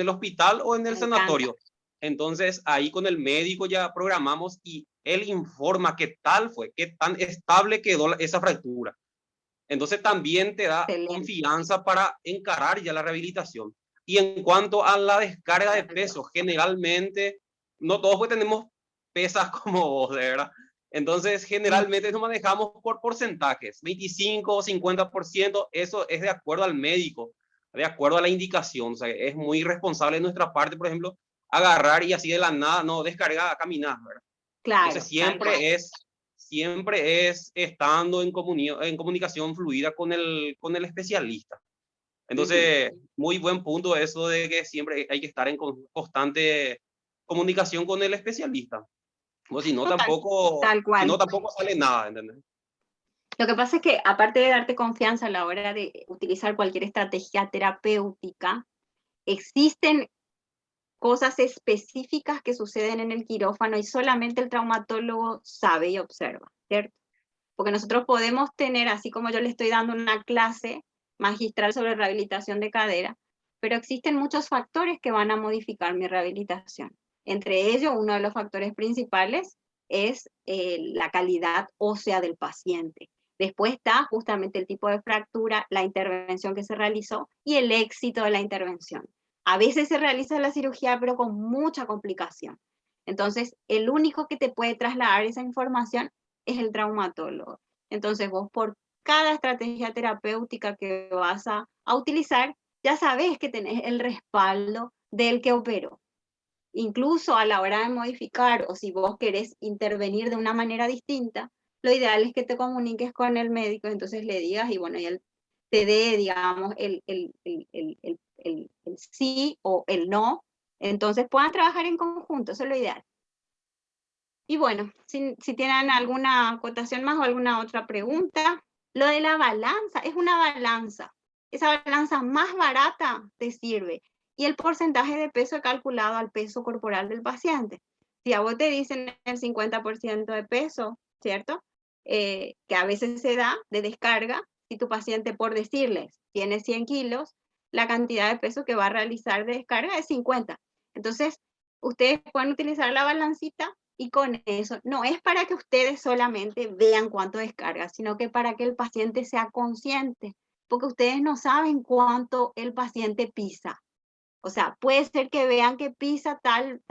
hospital o en el Me encanta. sanatorio. Entonces, ahí con el médico ya programamos y él informa qué tal fue, qué tan estable quedó esa fractura. Entonces, también te da Excelente. confianza para encarar ya la rehabilitación. Y en cuanto a la descarga de peso, generalmente, no todos pues tenemos pesas como vos, de verdad. Entonces, generalmente nos manejamos por porcentajes, 25 o 50%, eso es de acuerdo al médico, de acuerdo a la indicación. O sea, es muy responsable de nuestra parte, por ejemplo, agarrar y así de la nada, no, descargar, caminar, ¿verdad? Entonces, Claro, tal cual. siempre es estando en comunicación fluida con el especialista. Ujú. Entonces, muy buen punto eso de que siempre hay que estar en constante comunicación con el especialista. O Total, tal si cual. no, tampoco sale nada, ¿entendés? Lo que pasa es que aparte de darte confianza a la hora de utilizar cualquier estrategia terapéutica, existen cosas específicas que suceden en el quirófano y solamente el traumatólogo sabe y observa, ¿cierto? Porque nosotros podemos tener, así como yo le estoy dando una clase magistral sobre rehabilitación de cadera, pero existen muchos factores que van a modificar mi rehabilitación. Entre ellos, uno de los factores principales es la calidad ósea del paciente. Después está justamente el tipo de fractura, la intervención que se realizó y el éxito de la intervención. A veces se realiza la cirugía, pero con mucha complicación. Entonces, el único que te puede trasladar esa información es el traumatólogo. Entonces, vos por cada estrategia terapéutica que vas a utilizar, ya sabes que tenés el respaldo del que operó. incluso a la hora de modificar o si vos querés intervenir de una manera distinta, lo ideal es que te comuniques con el médico, entonces le digas y bueno, y él te dé, digamos, el sí o el no, entonces puedan trabajar en conjunto, eso es lo ideal. Y bueno, si tienen alguna acotación más o alguna otra pregunta, lo de la balanza, es una balanza. Esa balanza más barata te sirve. Y el porcentaje de peso calculado al peso corporal del paciente. Si a vos te dicen el 50% de peso, ¿cierto? Que a veces se da de descarga, si tu paciente, por decirles, tiene 100 kilos, la cantidad de peso que va a realizar de descarga es 50. Entonces, ustedes pueden utilizar la balancita y con eso, no es para que ustedes solamente vean cuánto descarga, sino que para que el paciente sea consciente, porque ustedes no saben cuánto el paciente pisa. O sea, puede ser que vean que pisa tal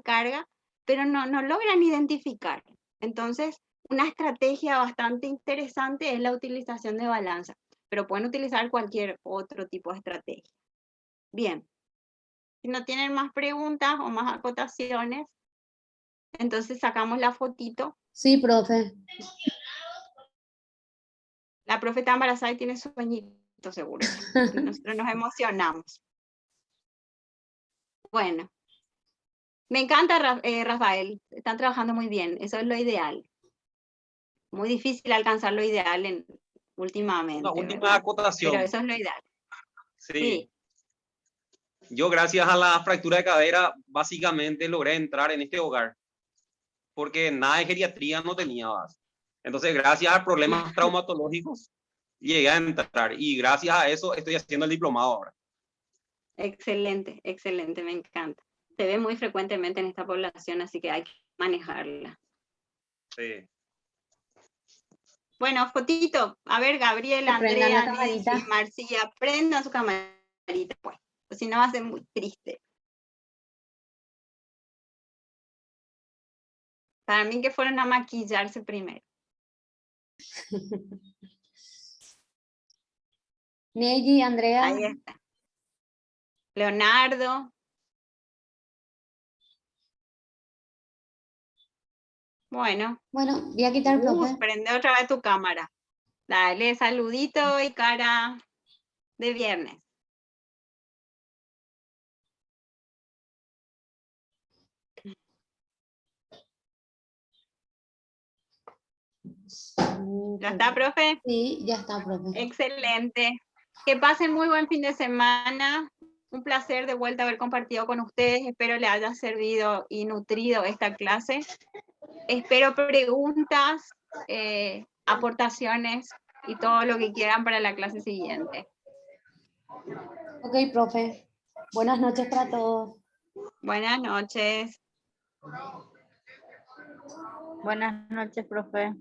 carga, pero no logran identificar. Entonces, una estrategia bastante interesante es la utilización de balanza, pero pueden utilizar cualquier otro tipo de estrategia. Bien, si no tienen más preguntas o más acotaciones, entonces sacamos la fotito. Sí, profe. La profe está embarazada y tiene sueñito seguro. Nosotros nos emocionamos. Bueno. Me encanta, Rafael. Están trabajando muy bien. Eso es lo ideal. Muy difícil alcanzar lo ideal últimamente, Una última ¿verdad? acotación. Pero eso es lo ideal. Sí. Sí. Yo gracias a la fractura de cadera básicamente logré entrar en este hogar porque nada de geriatría no tenía base. Entonces gracias a problemas traumatológicos llegué a entrar y gracias a eso estoy haciendo el diplomado ahora. Excelente, excelente, me encanta. Se ve muy frecuentemente en esta población, así que hay que manejarla. Sí. Bueno, fotito. A ver, Gabriela, Prendan la Andrea, camarita. Lizzy, Marcia, prendan su camarita, pues. Si no va a ser muy triste. Para mí que fueron a maquillarse primero. Neji, Andrea. Ahí está. Leonardo. Bueno. Bueno, voy a quitar, profe. Prende otra vez tu cámara. Dale, saludito y cara de viernes. ¿Ya está, profe? Sí, ya está, profe. Excelente. Que pasen muy buen fin de semana. Un placer de vuelta haber compartido con ustedes. Espero les haya servido y nutrido esta clase. Espero preguntas, aportaciones y todo lo que quieran para la clase siguiente. Ok, profe. Buenas noches para todos. Buenas noches. Buenas noches, profe.